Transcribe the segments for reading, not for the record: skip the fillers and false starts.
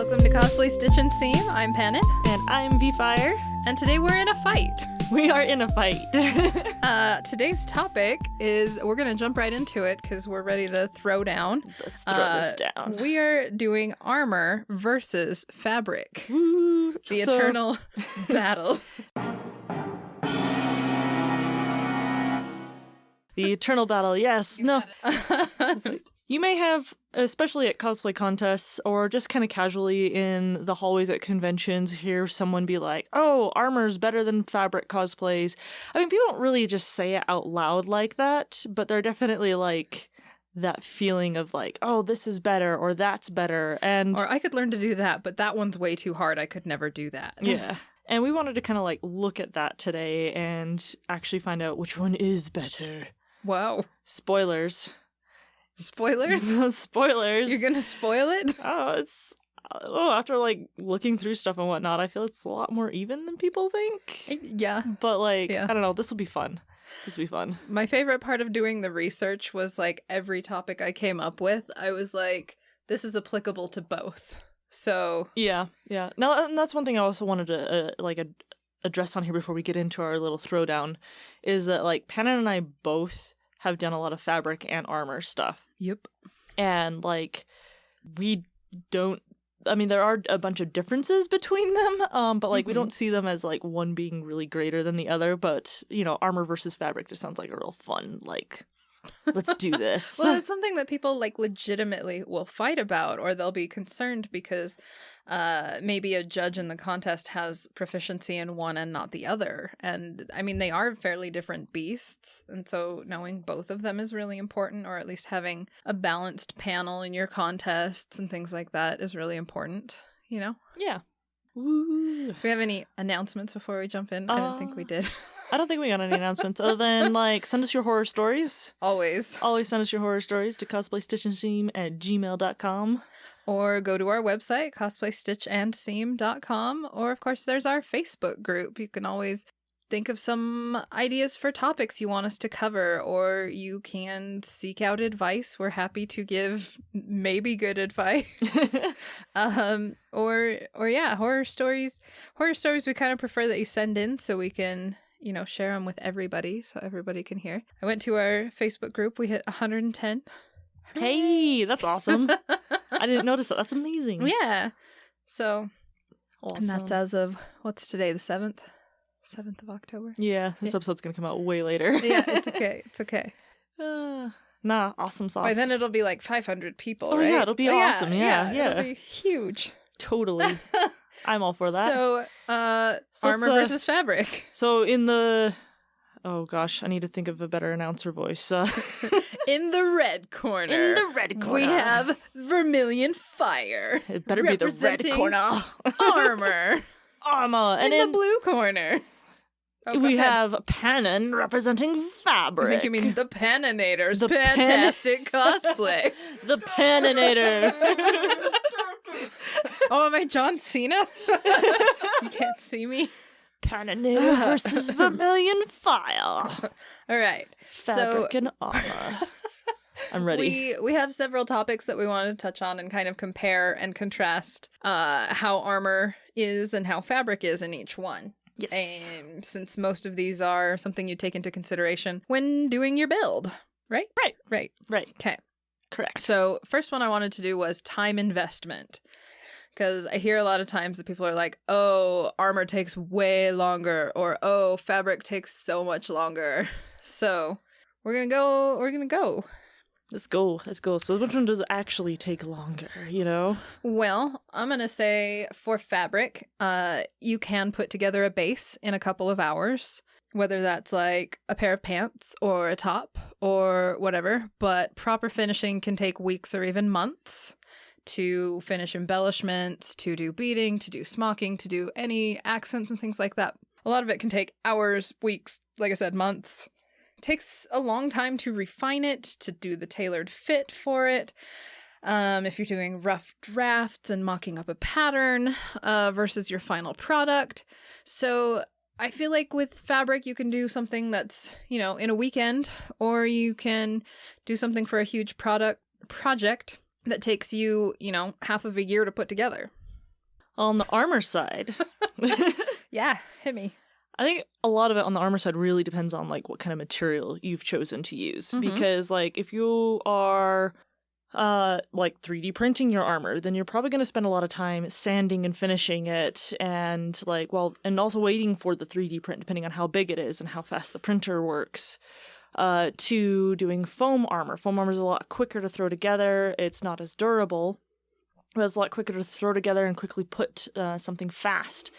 Welcome to Cosplay Stitch and Seam. I'm Panet. And I'm V-Fire. And today we're in a fight. We are in a fight. Today's topic is, we're going to jump right into it because we're ready to throw down. Let's throw this down. We are doing armor versus fabric. Woo. The eternal battle. The eternal battle, yes. No. You may have, especially at cosplay contests or just kind of casually in the hallways at conventions, hear someone be like, oh, armor's better than fabric cosplays. I mean, people don't really just say it out loud like that, but they're definitely like that feeling of like, oh, this is better or that's better. Or I could learn to do that, but that one's way too hard. I could never do that. Yeah. And we wanted to kind of like look at that today and actually find out which one is better. Wow. Spoilers. Spoilers? Spoilers. You're gonna spoil it? After like looking through stuff and whatnot, I feel it's a lot more even than people think. Yeah. But like, I don't know, this will be fun. This will be fun. My favorite part of doing the research was like every topic I came up with, I was like, this is applicable to both. So Yeah. Now, and that's one thing I also wanted to address on here before we get into our little throwdown, is that like Panna and I both have done a lot of fabric and armor stuff. Yep. And like we don't, I mean, there are a bunch of differences between them, but like we don't see them as like one being really greater than the other. But you know, armor versus fabric just sounds like a real fun, like, let's do this. Well, it's something that people like legitimately will fight about, or they'll be concerned because maybe a judge in the contest has proficiency in one and not the other. And I mean, they are fairly different beasts. And so knowing both of them is really important, or at least having a balanced panel in your contests and things like that is really important, you know? Yeah. Woo. Do we have any announcements before we jump in? I don't think we did. I don't think we got any announcements other than like send us your horror stories. Always send us your horror stories to cosplaystitchandseam@gmail.com. Or go to our website, cosplaystitchandseam.com. Or, of course, there's our Facebook group. You can always think of some ideas for topics you want us to cover, or you can seek out advice. We're happy to give maybe good advice. Or horror stories. Horror stories we kind of prefer that you send in so we can, you know, share them with everybody so everybody can hear. I went to our Facebook group. We hit 110. Hey, that's awesome. I didn't notice that. That's amazing. Yeah. So, awesome. And that's as of, what's today, the 7th? 7th of October? Yeah, this episode's going to come out way later. Yeah, it's okay. It's okay. Awesome sauce. By then it'll be like 500 people, right? Yeah, it'll be awesome. Yeah. It'll be huge. Totally. I'm all for that. So, armor versus fabric. So in the... Oh gosh, I need to think of a better announcer voice. In the red corner. We have Vermilion Fire. It better be the red corner. Armor. And in the blue corner. We have Pannon representing fabric. I think you mean the Pannonators. The fantastic cosplay. The Panninator. Oh, am I John Cena? You can't see me. Panninator versus Vermilion Fire. All right. Fabric and armor. I'm ready. We have several topics that we want to touch on and kind of compare and contrast how armor is and how fabric is in each one. Yes. And since most of these are something you take into consideration when doing your build, right? Right. Okay. Correct. So first one I wanted to do was time investment. Because I hear a lot of times that people are like, oh, armor takes way longer, or oh, fabric takes so much longer. So we're going to go. Let's go. So which one does actually take longer, you know? Well, I'm going to say for fabric, you can put together a base in a couple of hours, whether that's like a pair of pants or a top or whatever. But proper finishing can take weeks or even months. To finish embellishments, to do beading, to do smocking, to do any accents and things like that. A lot of it can take hours, weeks, like I said, months. It takes a long time to refine it, to do the tailored fit for it. If you're doing rough drafts and mocking up a pattern versus your final product. So I feel like with fabric, you can do something that's, you know, in a weekend, or you can do something for a huge project that takes you, you know, half of a year to put together. On the armor side, Yeah, hit me. I think a lot of it on the armor side really depends on like what kind of material you've chosen to use. Because like if you are like 3D printing your armor, then you're probably going to spend a lot of time sanding and finishing it, and like and also waiting for the 3D print depending on how big it is and how fast the printer works. To doing foam armor. Foam armor is a lot quicker to throw together. It's not as durable, but it's a lot quicker to throw together and quickly put something fast.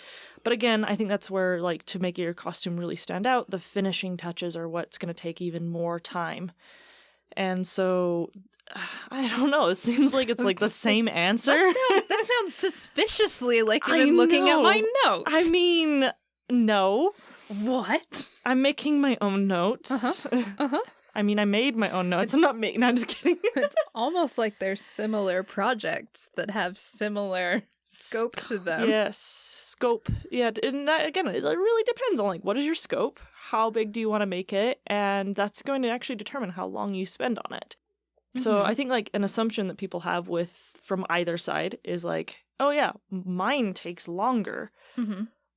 But again, I think that's where, like, to make your costume really stand out, the finishing touches are what's going to take even more time. And so, I don't know. It seems like it's like the same answer. That sounds suspiciously like you've been looking at my notes. I mean, no. What? I'm making my own notes. I mean, I made my own notes. I'm not making. No, I'm just kidding. It's almost like they're similar projects that have similar scope to them. Yes, scope. Yeah, and that, again, it really depends on like what is your scope, how big do you want to make it, and that's going to actually determine how long you spend on it. So I think like an assumption that people have from either side is like, oh yeah, mine takes longer.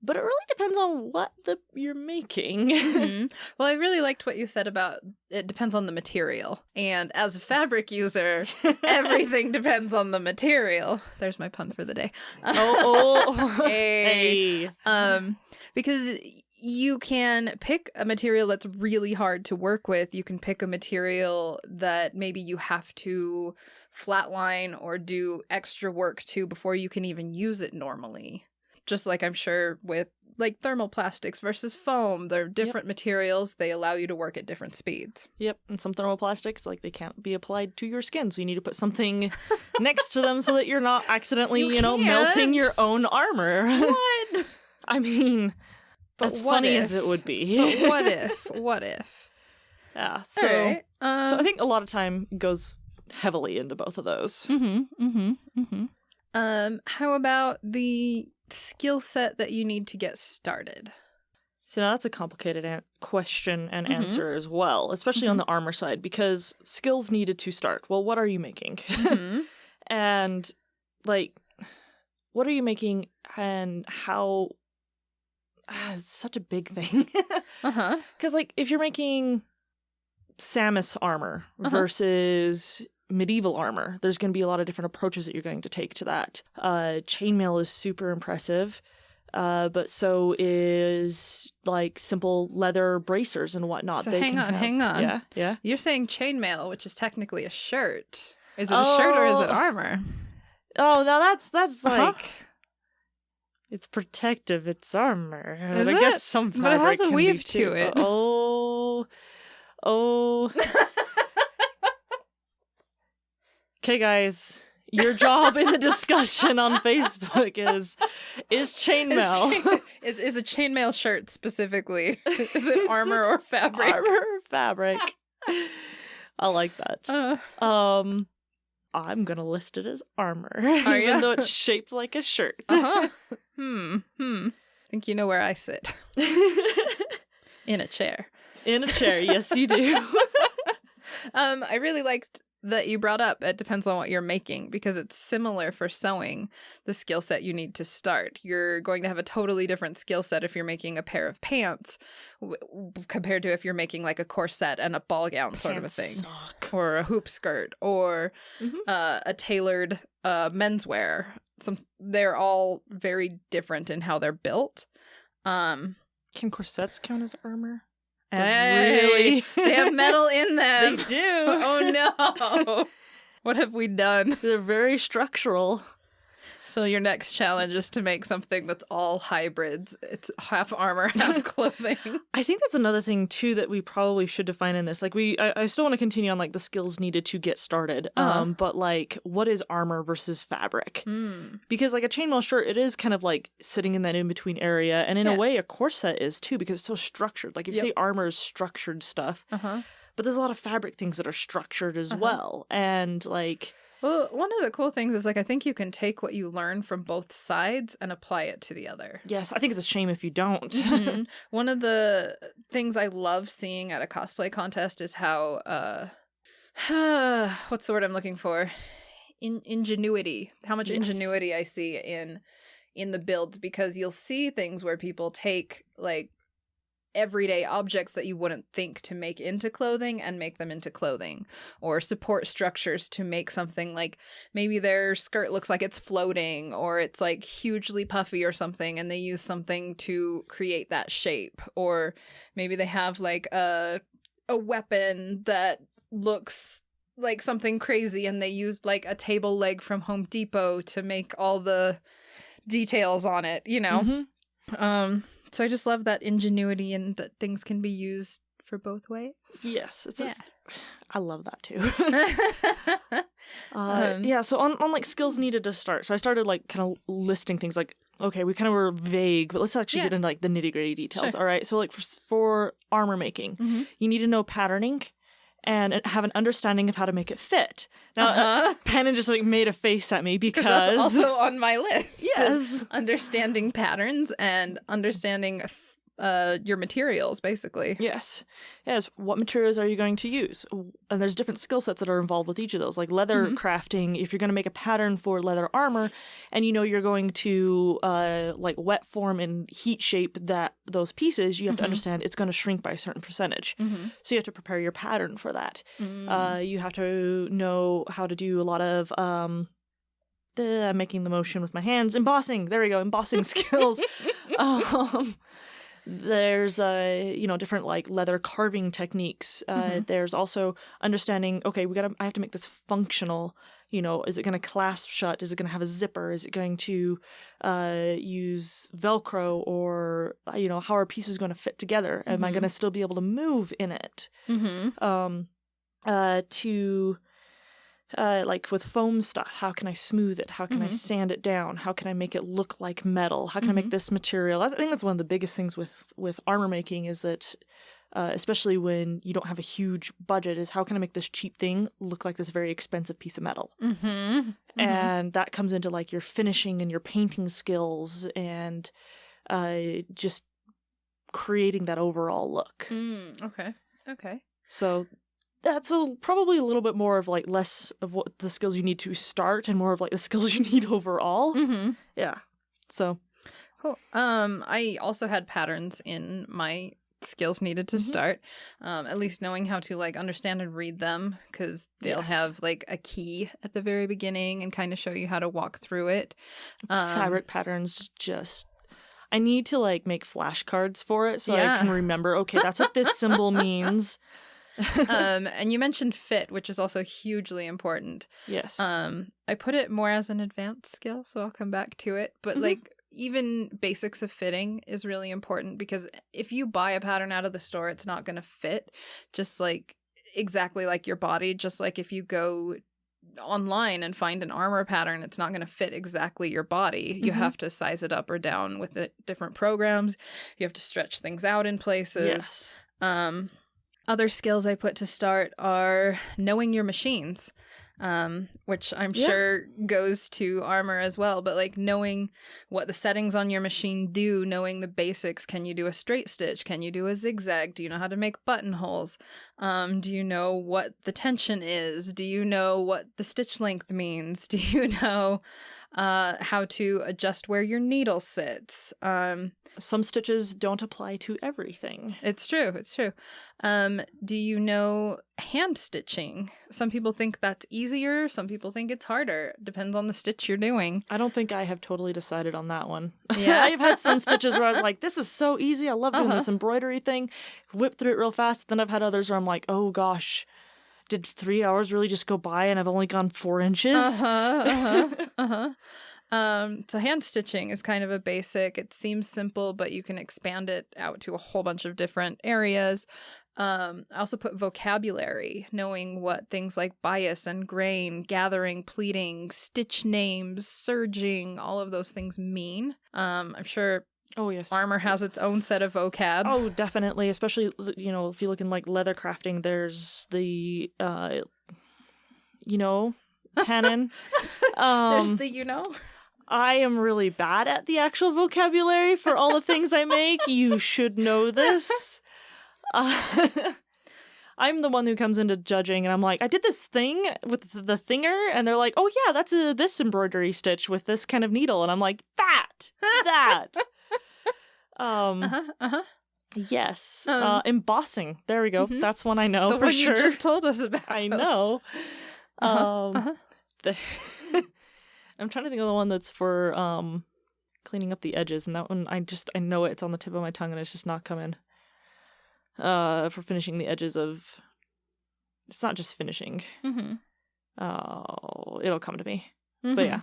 But it really depends on what you're making. Well, I really liked what you said about it depends on the material. And as a fabric user, everything depends on the material. There's my pun for the day. Hey. Because you can pick a material that's really hard to work with. You can pick a material that maybe you have to flatline or do extra work to before you can even use it normally. Just like I'm sure with like thermoplastics versus foam, they're different materials. They allow you to work at different speeds. Yep, and some thermoplastics, like they can't be applied to your skin, so you need to put something next to them so that you're not accidentally, melting your own armor. What? I mean, as funny as it would be. But what if? What if? Yeah, so right. So I think a lot of time goes heavily into both of those. How about the skill set that you need to get started? So now that's a complicated question and answer as well, especially on the armor side, because skills needed to start. Well, what are you making? And like, what are you making and how? It's such a big thing. Because like, if you're making Samus armor versus medieval armor, there's going to be a lot of different approaches that you're going to take to that. Chainmail is super impressive, but so is like simple leather bracers and whatnot. So hang on. Yeah. You're saying chainmail, which is technically a shirt. Is it a shirt or is it armor? Oh, now that's like it's protective. It's armor. Is I guess some fabric, but it has a can weave be to too. it. Oh. Okay, guys, your job in the discussion on Facebook is chainmail. Is a chainmail shirt specifically? Is it armor or fabric? Armor or fabric. I like that. I'm gonna list it as armor, even though it's shaped like a shirt. I think you know where I sit. In a chair. In a chair, yes, you do. I really liked that you brought up it depends on what you're making, because it's similar for sewing, the skill set you need to start. You're going to have a totally different skill set if you're making a pair of pants compared to if you're making like a corset and a ball gown sort of a thing. Suck. Or a hoop skirt or a tailored menswear. They're all very different in how they're built. Can corsets count as armor? Hey, they have metal in them. They do. Oh no. What have we done? They're very structural. So your next challenge is to make something that's all hybrids. It's half armor, half clothing. I think that's another thing too that we probably should define in this. Like I still want to continue on like the skills needed to get started. But like what is armor versus fabric? Because like a chainmail shirt, it is kind of like sitting in that in between area, and in a way a corset is too, because it's so structured. Like if you say armor is structured stuff, but there's a lot of fabric things that are structured as well, and like. Well, one of the cool things is, like, I think you can take what you learn from both sides and apply it to the other. Yes, I think it's a shame if you don't. One of the things I love seeing at a cosplay contest is how, what's the word I'm looking for? Ingenuity. How much ingenuity I see in in the builds, because you'll see things where people take like everyday objects that you wouldn't think to make into clothing and make them into clothing, or support structures to make something like maybe their skirt looks like it's floating or it's like hugely puffy or something, and they use something to create that shape. Or maybe they have like a weapon that looks like something crazy and they used like a table leg from Home Depot to make all the details on it, you know. So I just love that ingenuity and that things can be used for both ways. Yes, I love that too. So on like skills needed to start. So I started like kind of listing things like, okay, we kind of were vague, but let's actually get into like the nitty-gritty details. Sure. All right, so like for armor making, you need to know patterning and have an understanding of how to make it fit. Now, Pannon just like made a face at me because that's also on my list. Yes, understanding patterns and understanding your materials, basically. Yes. What materials are you going to use? And there's different skill sets that are involved with each of those, like leather crafting. If you're going to make a pattern for leather armor, and you know you're going to like wet form and heat shape those pieces, you have to understand it's going to shrink by a certain percentage. So you have to prepare your pattern for that. You have to know how to do a lot of I'm making the motion with my hands. Embossing. There we go. Embossing skills. There's different like leather carving techniques. There's also understanding, okay, I have to make this functional. You know, is it going to clasp shut? Is it going to have a zipper? Is it going to use Velcro? Or how are pieces going to fit together? Am I going to still be able to move in it? Like with foam stuff, how can I smooth it? How can I sand it down? How can I make it look like metal? How can I make this material? I think that's one of the biggest things with armor making is that, especially when you don't have a huge budget, is how can I make this cheap thing look like this very expensive piece of metal? And that comes into like your finishing and your painting skills and just creating that overall look. Okay. So that's probably a little bit more of like less of what the skills you need to start and more of like the skills you need overall. Yeah. So cool. I also had patterns in my skills needed to start. At least knowing how to like understand and read them, because they'll have like a key at the very beginning and kind of show you how to walk through it. Fabric patterns I need to like make flashcards for it so I can remember, okay, that's what this symbol means. And you mentioned fit, which is also hugely important. Yes. I put it more as an advanced skill, so I'll come back to it. But like even basics of fitting is really important, because if you buy a pattern out of the store, it's not going to fit just like exactly like your body. Just like if you go online and find an armor pattern, it's not going to fit exactly your body. You have to size it up or down with different programs. You have to stretch things out in places. Yes. Other skills I put to start are knowing your machines, which I'm sure goes to armor as well, but like knowing what the settings on your machine do, knowing the basics. Can you do a straight stitch? Can you do a zigzag? Do you know how to make buttonholes? Do you know what the tension is? Do you know what the stitch length means? Do you know how to adjust where your needle sits? Some stitches don't apply to everything. It's true. Do you know hand stitching? Some people think that's easier. Some people think it's harder. Depends on the stitch you're doing. I don't think I have totally decided on that one. Yeah. I've had some stitches where I was like, this is so easy. I love doing this embroidery thing. Whip through it real fast. Then I've had others where I'm like, oh gosh, did 3 hours really just go by and I've only gone 4 inches? So hand stitching is kind of a basic. It seems simple, but you can expand it out to a whole bunch of different areas. I also put vocabulary, knowing what things like bias and grain, gathering, pleating, stitch names, serging, all of those things mean. I'm sure armor has its own set of vocab. Oh, definitely. Especially, if you look in like leather crafting, there's the, Pannon. There's the, I am really bad at the actual vocabulary for all the things I make. You should know this. I'm the one who comes into judging, and I'm like, I did this thing with the thinger, and they're like, oh yeah, that's this embroidery stitch with this kind of needle, and I'm like, that. Yes. Embossing. There we go. That's one I know the for one sure. you just told us about. I know. I'm trying to think of the one that's for cleaning up the edges, and that one I know it's on the tip of my tongue and it's just not coming. For finishing the edges of, it's not just finishing. It'll come to me. But yeah.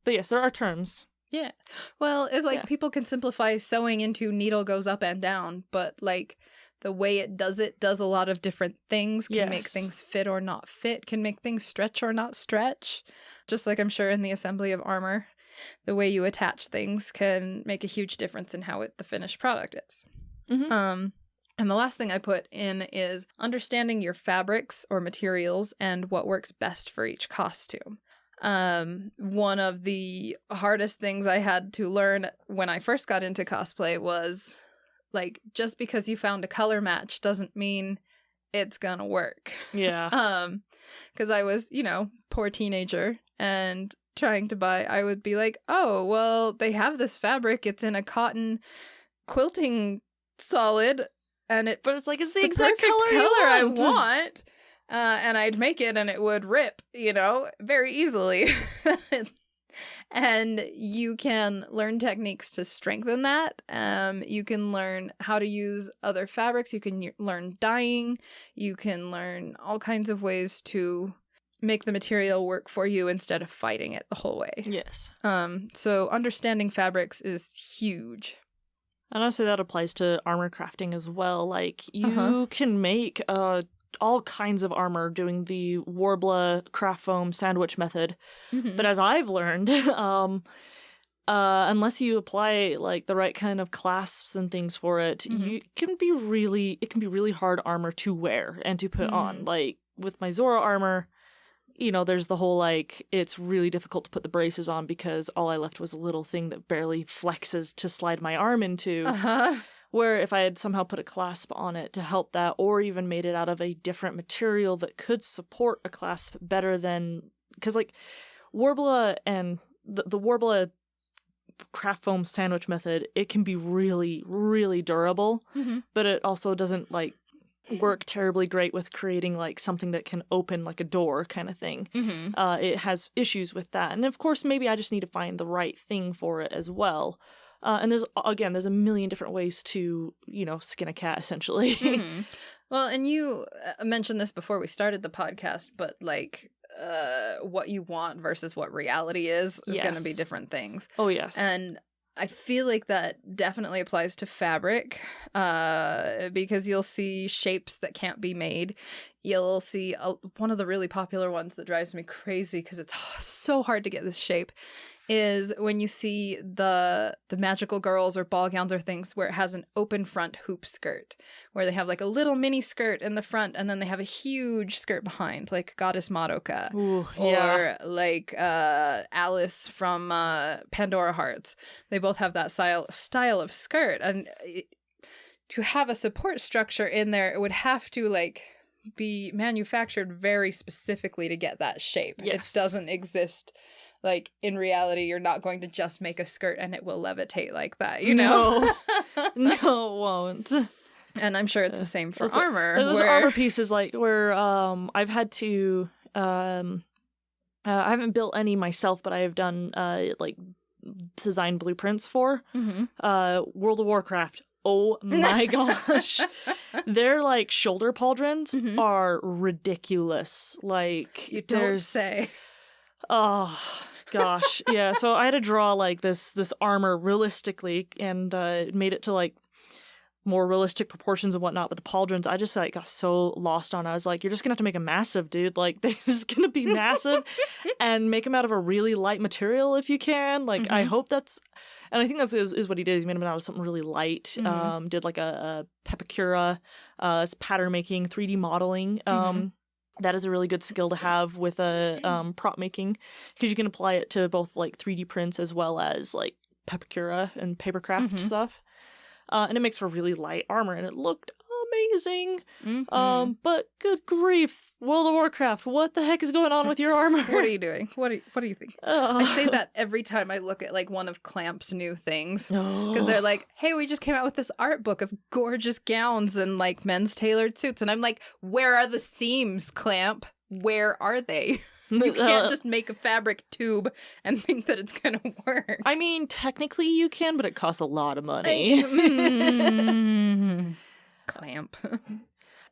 But yes, there are terms. Yeah. Well, it's like people can simplify sewing into needle goes up and down, but like the way it does a lot of different things, can make things fit or not fit, can make things stretch or not stretch. Just like I'm sure in the assembly of armor, the way you attach things can make a huge difference in how the finished product is. And the last thing I put in is understanding your fabrics or materials and what works best for each costume. One of the hardest things I had to learn when I first got into cosplay was like, just because you found a color match doesn't mean it's gonna work. Yeah. Because I was, poor teenager and trying to buy, I would be like, oh, well, they have this fabric, it's in a cotton quilting solid, but it's like, it's the exact color I want. And I'd make it and it would rip, very easily. And you can learn techniques to strengthen that. You can learn how to use other fabrics. You can learn dyeing. You can learn all kinds of ways to make the material work for you instead of fighting it the whole way. Yes. So understanding fabrics is huge. And honestly, that applies to armor crafting as well. Like, you can make all kinds of armor doing the Warbler craft foam sandwich method. But as I've learned, unless you apply like the right kind of clasps and things for it, it can be really hard armor to wear and to put on. Like with my Zora armor, there's the whole like, it's really difficult to put the braces on because all I left was a little thing that barely flexes to slide my arm into. Where if I had somehow put a clasp on it to help that, or even made it out of a different material that could support a clasp better than, because like Warbler and the Warbler craft foam sandwich method, it can be really, really durable, but it also doesn't like work terribly great with creating like something that can open like a door kind of thing. It has issues with that, and of course maybe I just need to find the right thing for it as well. And there's a million different ways to, skin a cat, essentially. Well, and you mentioned this before we started the podcast, but like what you want versus what reality is going to be different things. Oh, yes. And I feel like that definitely applies to fabric because you'll see shapes that can't be made. You'll see one of the really popular ones that drives me crazy because it's so hard to get this shape is when you see the magical girls or ball gowns or things where it has an open front hoop skirt, where they have like a little mini skirt in the front and then they have a huge skirt behind, like Goddess Madoka. Or like Alice from Pandora Hearts. They both have that style of skirt. And to have a support structure in there, it would have to like be manufactured very specifically to get that shape. It doesn't exist. Like, in reality, you're not going to just make a skirt and it will levitate like that, No, it won't. And I'm sure it's the same for armor. Those armor pieces, like, where I've had to... I haven't built any myself, but I have done, like, design blueprints for. World of Warcraft. Oh my gosh. Their, like, shoulder pauldrons are ridiculous. Like, you don't say. Oh gosh, yeah. So I had to draw like this armor realistically and made it to like more realistic proportions and whatnot. But the pauldrons, I just like got so lost on. I was like, you're just gonna have to make a massive, dude. Like they're just gonna be massive, and make them out of a really light material if you can. Like I hope that's, and I think that's is what he did. He made them out of something really light. Did like a pepakura, it's pattern making, 3D modeling. That is a really good skill to have with prop making, because you can apply it to both like 3D prints as well as like pepakura and papercraft stuff. And it makes for really light armor, and it looked amazing. Mm-hmm. But good grief, World of Warcraft, what the heck is going on with your armor? What are you doing? What do you think? I say that every time I look at like one of Clamp's new things, because they're like, "Hey, we just came out with this art book of gorgeous gowns and like men's tailored suits," and I'm like, "Where are the seams, Clamp? Where are they?" You can't just make a fabric tube and think that it's gonna work. I mean, technically you can, but it costs a lot of money. Clamp.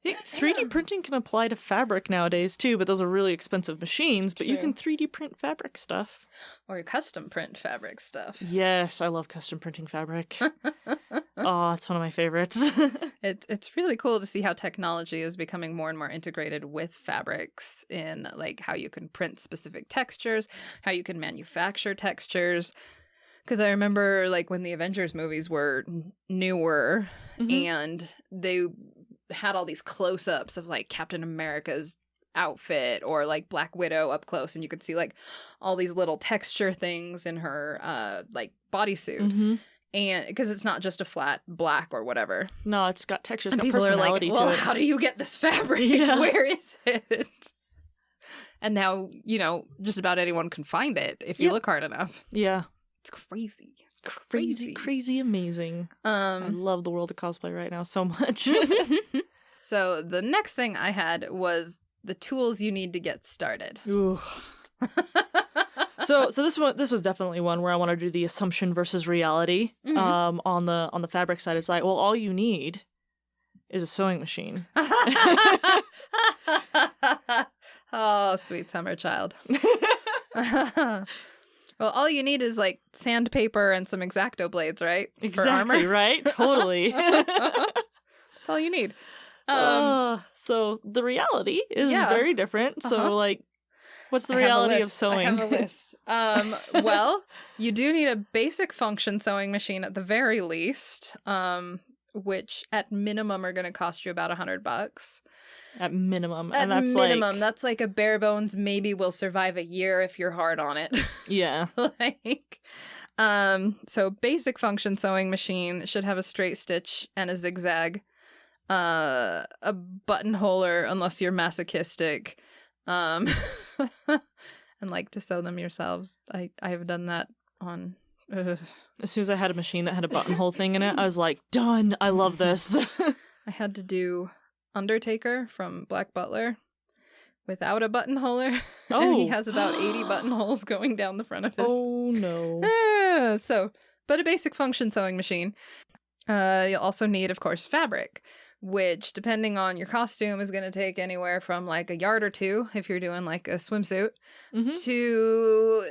3D printing can apply to fabric nowadays too, but those are really expensive machines, but you True. can 3D print fabric stuff. Or custom print fabric stuff. Yes, I love custom printing fabric. Oh, it's one of my favorites. It's really cool to see how technology is becoming more and more integrated with fabrics in like how you can print specific textures, how you can manufacture textures. Because I remember like when the Avengers movies were newer and they had all these close-ups of like Captain America's outfit or like Black Widow up close, and you could see like all these little texture things in her like bodysuit. And because it's not just a flat black or whatever. No, it's got texture, it's And got people personality are like, well, to it. how do you get this fabric? Yeah. Where is it? And now, you know, just about anyone can find it if you look hard enough. Yeah. It's crazy. Crazy amazing. I love the world of cosplay right now so much. So the next thing I had was the tools you need to get started. Ooh. So this was definitely one where I want to do the assumption versus reality. On the fabric side, it's like, well, all you need is a sewing machine. Oh, sweet summer child. Well, all you need is like sandpaper and some X-Acto blades, right? Exactly, right? Totally. That's all you need. So the reality is very different. So like, what's the reality of sewing? I have a list. Well, you do need a basic function sewing machine at the very least, which at minimum are going to cost you about $100. At minimum. At and that's minimum, that's like a bare bones, maybe will survive a year if you're hard on it. Yeah. Like, so basic function sewing machine should have a straight stitch and a zigzag, a buttonholer unless you're masochistic, and like to sew them yourselves. I have done that on. As soon as I had a machine that had a buttonhole thing in it, I was like, done. I love this. I had to do Undertaker from Black Butler without a buttonholer. Oh. And he has about 80 buttonholes going down the front of his. Oh, no. But a basic function sewing machine. You'll also need, of course, fabric, which, depending on your costume, is going to take anywhere from like a yard or two, if you're doing like a swimsuit, to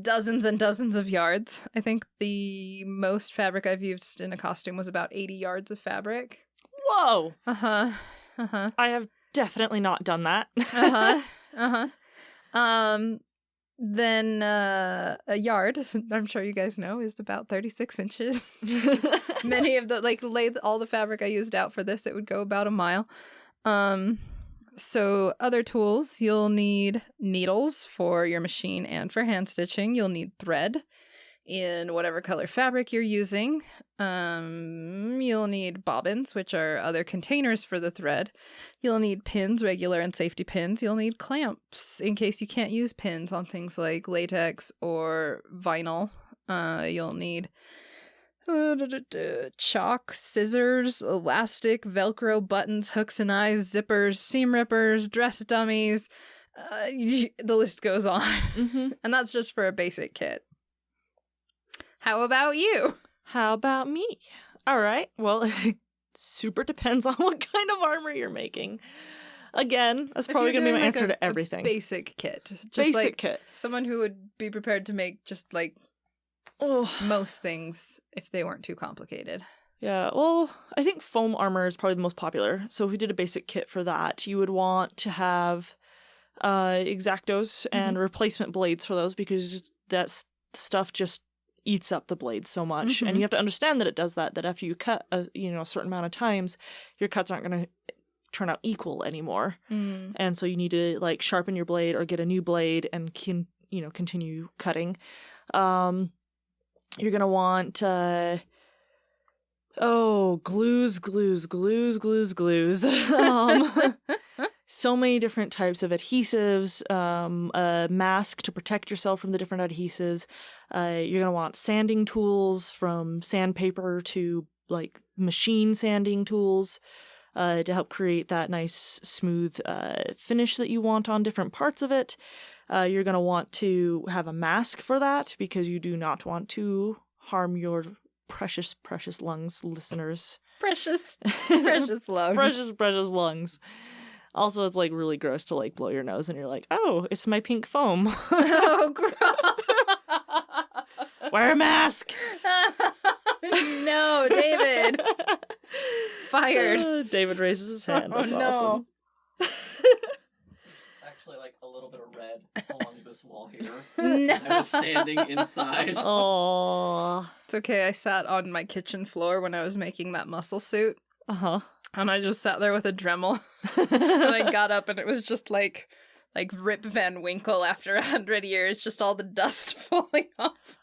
dozens and dozens of yards. I think the most fabric I've used in a costume was about 80 yards of fabric. Whoa. I have definitely not done that. Then a yard, I'm sure you guys know, is about 36 inches. Many of the, like, all the fabric I used out for this, it would go about a mile. So other tools, you'll need needles for your machine and for hand stitching. You'll need thread in whatever color fabric you're using. You'll need bobbins, which are other containers for the thread. You'll need pins, regular and safety pins. You'll need clamps in case you can't use pins on things like latex or vinyl. You'll need chalk, scissors, elastic, Velcro, buttons, hooks and eyes, zippers, seam rippers, dress dummies. The list goes on. And that's just for a basic kit. How about you? How about me? All right. Well, it super depends on what kind of armor you're making. Again, that's probably going to be my answer to everything. Basic kit. Just basic kit. Someone who would be prepared to make just like most things if they weren't too complicated. Yeah, well, I think foam armor is probably the most popular. So if we did a basic kit for that, you would want to have X-Actos and replacement blades for those, because that stuff just eats up the blade so much. And you have to understand that it does that after you cut a certain amount of times, your cuts aren't going to turn out equal anymore. And so you need to like sharpen your blade or get a new blade and continue cutting. You're going to want Oh, glues. So many different types of adhesives, a mask to protect yourself from the different adhesives. You're going to want sanding tools, from sandpaper to like machine sanding tools, to help create that nice smooth finish that you want on different parts of it. You're going to want to have a mask for that, because you do not want to harm your precious lungs, listeners. Precious lungs. Precious lungs. Also, it's like really gross to like blow your nose and you're like, oh, it's my pink foam. Oh, gross. Wear a mask. No, David. Fired. David raises his hand. That's awesome. Actually, like a little bit of red along this wall here. No. I was sanding inside. Oh. It's okay. I sat on my kitchen floor when I was making that muscle suit. Uh-huh. And I just sat there with a Dremel. And I got up and it was just like Rip Van Winkle after 100 years, just all the dust falling off.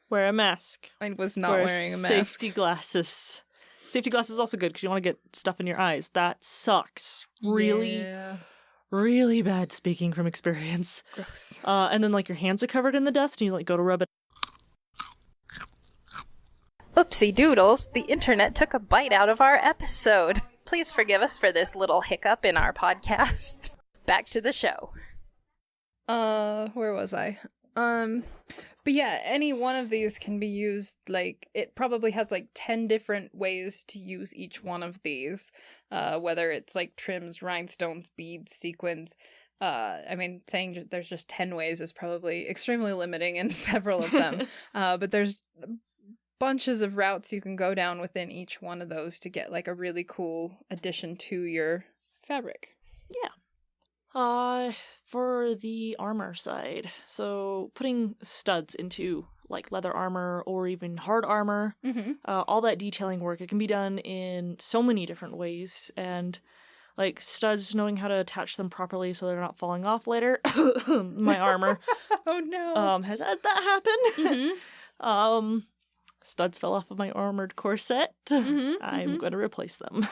Wear a mask. I was not Wear wearing a mask. Safety glasses. Safety glasses is also good because you want to get stuff in your eyes. That sucks. Really bad, speaking from experience. Gross. And then like your hands are covered in the dust and you like go to rub it. Oopsie doodles, the internet took a bite out of our episode. Please forgive us for this little hiccup in our podcast. Back to the show. Where was I? But yeah, any one of these can be used, like, it probably has like 10 different ways to use each one of these. Whether it's like trims, rhinestones, beads, sequins. I mean, saying there's just 10 ways is probably extremely limiting in several of them. But there's bunches of routes you can go down within each one of those to get like a really cool addition to your fabric. Yeah. For the armor side, so putting studs into like leather armor or even hard armor, all that detailing work, it can be done in so many different ways, and like studs, knowing how to attach them properly so they're not falling off later. My armor, Oh no, has had that happen. Studs fell off of my armored corset. I'm going to replace them.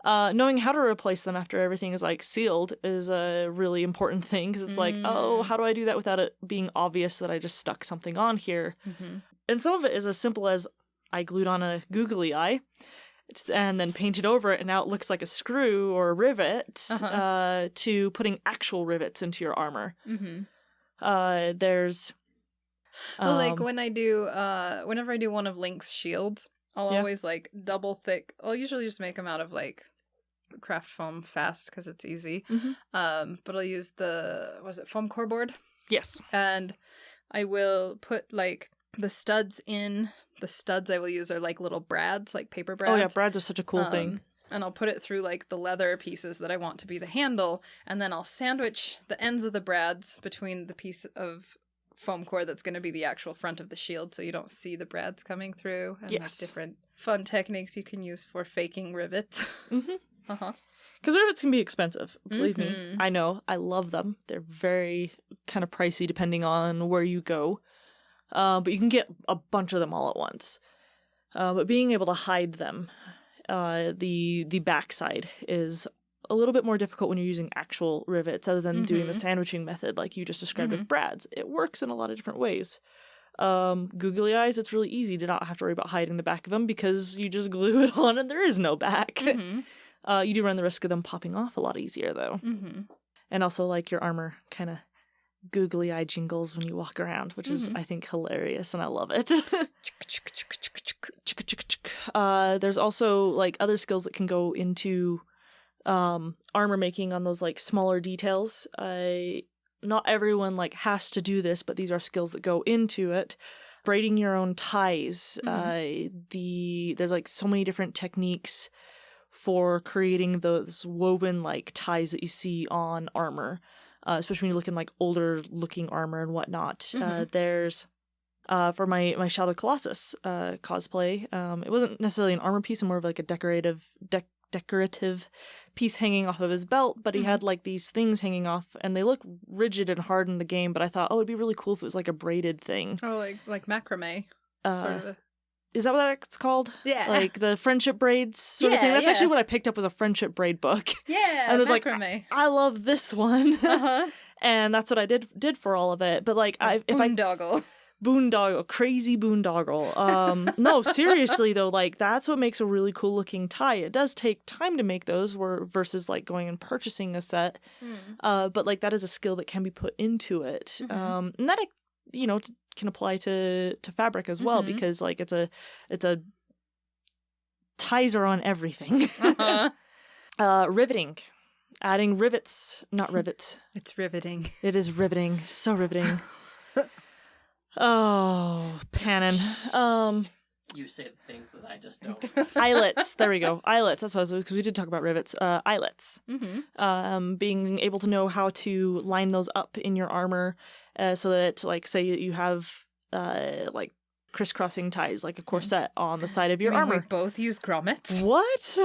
Knowing how to replace them after everything is like sealed is a really important thing, because it's like, oh, how do I do that without it being obvious that I just stuck something on here? And some of it is as simple as I glued on a googly eye and then painted over it, and now it looks like a screw or a rivet, to putting actual rivets into your armor. There's well, like when I do, whenever I do one of Link's shields, I'll always like double thick. I'll usually just make them out of like craft foam fast because it's easy. But I'll use foam core board? Yes. And I will put like the studs in. The studs I will use are like little brads, like paper brads. Oh yeah, brads are such a cool thing. And I'll put it through like the leather pieces that I want to be the handle, and then I'll sandwich the ends of the brads between the piece of foam core that's going to be the actual front of the shield, so you don't see the brads coming through. And there's different fun techniques you can use for faking rivets. Because rivets can be expensive, believe me. I know, I love them. They're very kind of pricey depending on where you go, but you can get a bunch of them all at once. But being able to hide them, the backside is a little bit more difficult when you're using actual rivets, other than doing the sandwiching method like you just described with brads. It works in a lot of different ways. Googly eyes, it's really easy to not have to worry about hiding the back of them because you just glue it on and there is no back. You do run the risk of them popping off a lot easier, though. And also, like, your armor kind of googly eye jingles when you walk around, which is, I think, hilarious, and I love it. There's also, like, other skills that can go into armor making on those like smaller details. Not everyone like has to do this, but these are skills that go into it. Braiding your own ties. There's like so many different techniques for creating those woven like ties that you see on armor, especially when you look in like older looking armor and whatnot. There's for my Shadow Colossus cosplay, it wasn't necessarily an armor piece, more of like a decorative piece hanging off of his belt, but he had like these things hanging off, and they look rigid and hard in the game, but I thought, oh, it'd be really cool if it was like a braided thing. Oh, like macrame. Sort of is that what it's called? Yeah. Like the friendship braids sort of thing. That's actually what I picked up, was a friendship braid book. Yeah, I was like, macrame. I love this one. Uh-huh. And that's what I did for all of it. But like, Boondoggle. Boondoggle, crazy boondoggle. No, seriously though, like that's what makes a really cool looking tie. It does take time to make those, versus like going and purchasing a set. But like that is a skill that can be put into it, and that can apply to fabric as well, because like it's a ties are on everything. Riveting. Adding rivets, not rivets. It's riveting. It is riveting. So riveting. Oh, Pannon. You say the things that I just don't. Eyelets. There we go. Eyelets. That's what I was, because we did talk about rivets. Eyelets. Being able to know how to line those up in your armor, so that, like, say you have like crisscrossing ties, like a corset on the side of your armor. We both use grommets. What?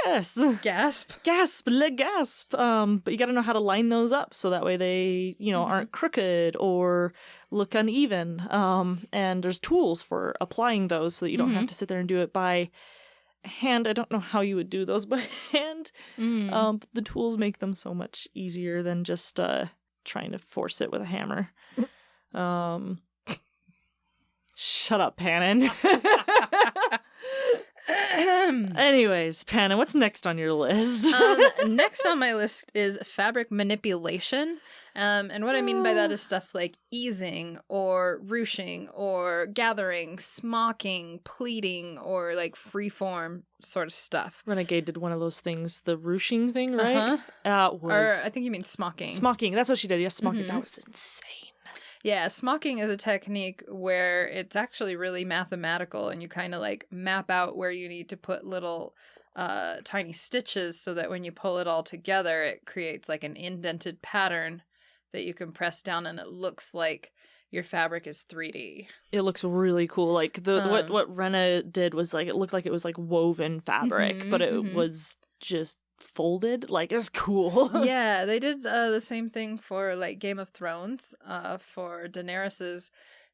Yes. Gasp. Gasp. But you got to know how to line those up so that way they, aren't crooked or look uneven. And there's tools for applying those so that you don't have to sit there and do it by hand. I don't know how you would do those by hand. But the tools make them so much easier than just trying to force it with a hammer. Shut up, Pannon. Anyways, Panna, what's next on your list? Next on my list is fabric manipulation. And what I mean by that is stuff like easing or ruching or gathering, smocking, pleating, or like freeform sort of stuff. Renegade did one of those things, the ruching thing, right? Or I think you mean smocking. Smocking, that's what she did. Yes, smocking. That was insane. Yeah, smocking is a technique where it's actually really mathematical, and you kind of like map out where you need to put little tiny stitches so that when you pull it all together, it creates like an indented pattern that you can press down, and it looks like your fabric is 3D. It looks really cool. Like what Rena did was like, it looked like it was like woven fabric, but it was just folded. Like, it's cool. Yeah, they did the same thing for like Game of Thrones, for Daenerys's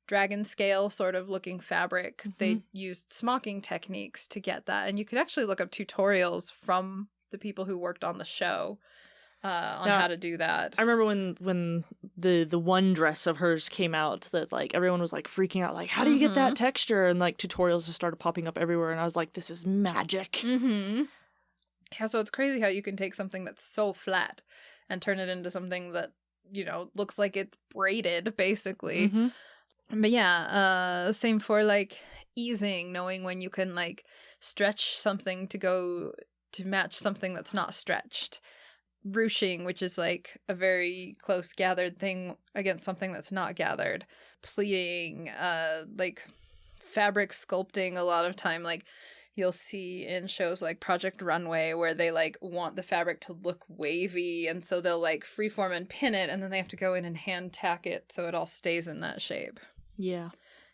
dragon scale sort of looking fabric. They used smocking techniques to get that, and you could actually look up tutorials from the people who worked on the show on how to do that. I remember when the one dress of hers came out that like everyone was like freaking out, like, how do you get that texture? And like tutorials just started popping up everywhere, and I was like, this is magic. Yeah, so it's crazy how you can take something that's so flat and turn it into something that, looks like it's braided, basically. But yeah, same for like easing, knowing when you can like stretch something to go to match something that's not stretched. Ruching, which is like a very close gathered thing against something that's not gathered. Pleating, like fabric sculpting a lot of time, like you'll see in shows like Project Runway where they like want the fabric to look wavy, and so they'll like freeform and pin it, and then they have to go in and hand tack it so it all stays in that shape. Yeah.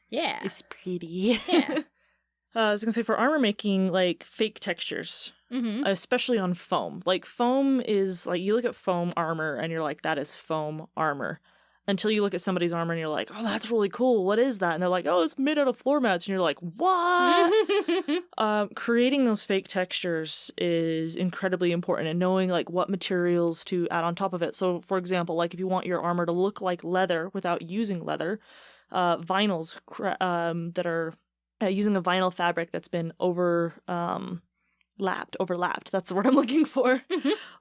It's pretty. Yeah. I was gonna say, for armor making, like fake textures, especially on foam. Like foam is like, you look at foam armor and you're like, that is foam armor. Until you look at somebody's armor and you're like, oh, that's really cool. What is that? And they're like, oh, it's made out of floor mats. And you're like, what? Creating those fake textures is incredibly important, and knowing like what materials to add on top of it. So, for example, like if you want your armor to look like leather without using leather, vinyls that are using a vinyl fabric that's been overlapped. That's the word I'm looking for.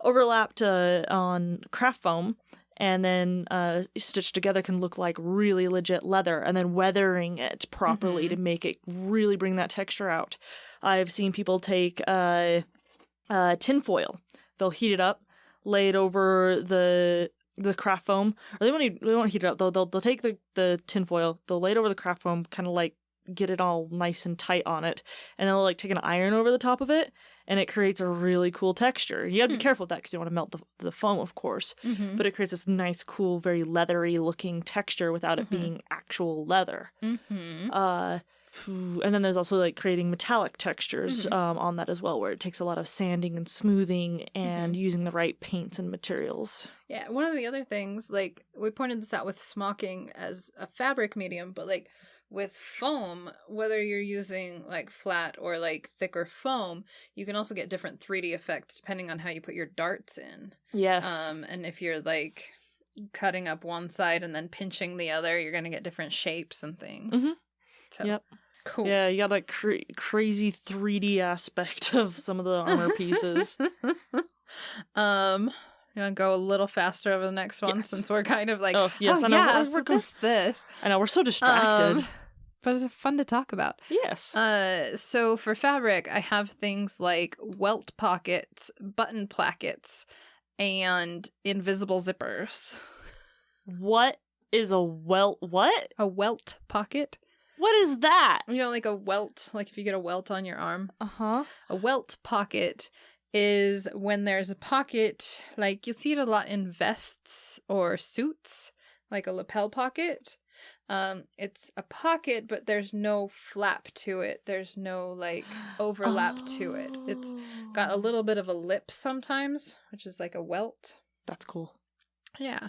Overlapped on craft foam, and then stitched together can look like really legit leather, and then weathering it properly to make it really bring that texture out. I've seen people take tin foil. They'll heat it up, lay it over the craft foam, or they won't heat it up. They'll take the tin foil, they'll lay it over the craft foam, kind of like get it all nice and tight on it, and they'll like take an iron over the top of it, and it creates a really cool texture. You gotta be careful with that because you want to melt the foam, of course, but it creates this nice, cool, very leathery looking texture without it being actual leather. And then there's also like creating metallic textures on that as well, where it takes a lot of sanding and smoothing and using the right paints and materials. Yeah, one of the other things, like we pointed this out with smocking as a fabric medium, but like with foam, whether you're using like flat or like thicker foam, you can also get different 3D effects depending on how you put your darts in. Yes. And if you're like cutting up one side and then pinching the other, you're going to get different shapes and things. Mm-hmm. So, yep. Cool. Yeah, you got that crazy 3D aspect of some of the armor pieces. You want to go a little faster over the next one, Yes. since we're kind of like, I know. yeah, We're going. this. I know, we're so distracted. But it's fun to talk about. Yes. So for fabric, I have things like welt pockets, button plackets, and invisible zippers. What is a welt? What? A welt pocket? What is that? You know, like a welt, like if you get a welt on your arm. Uh-huh. A welt pocket is when there's a pocket, like you'll see it a lot in vests or suits, like a lapel pocket. It's a pocket, but there's no flap to it. There's no like overlap to it. It's got a little bit of a lip sometimes, which is like a welt. That's cool. Yeah.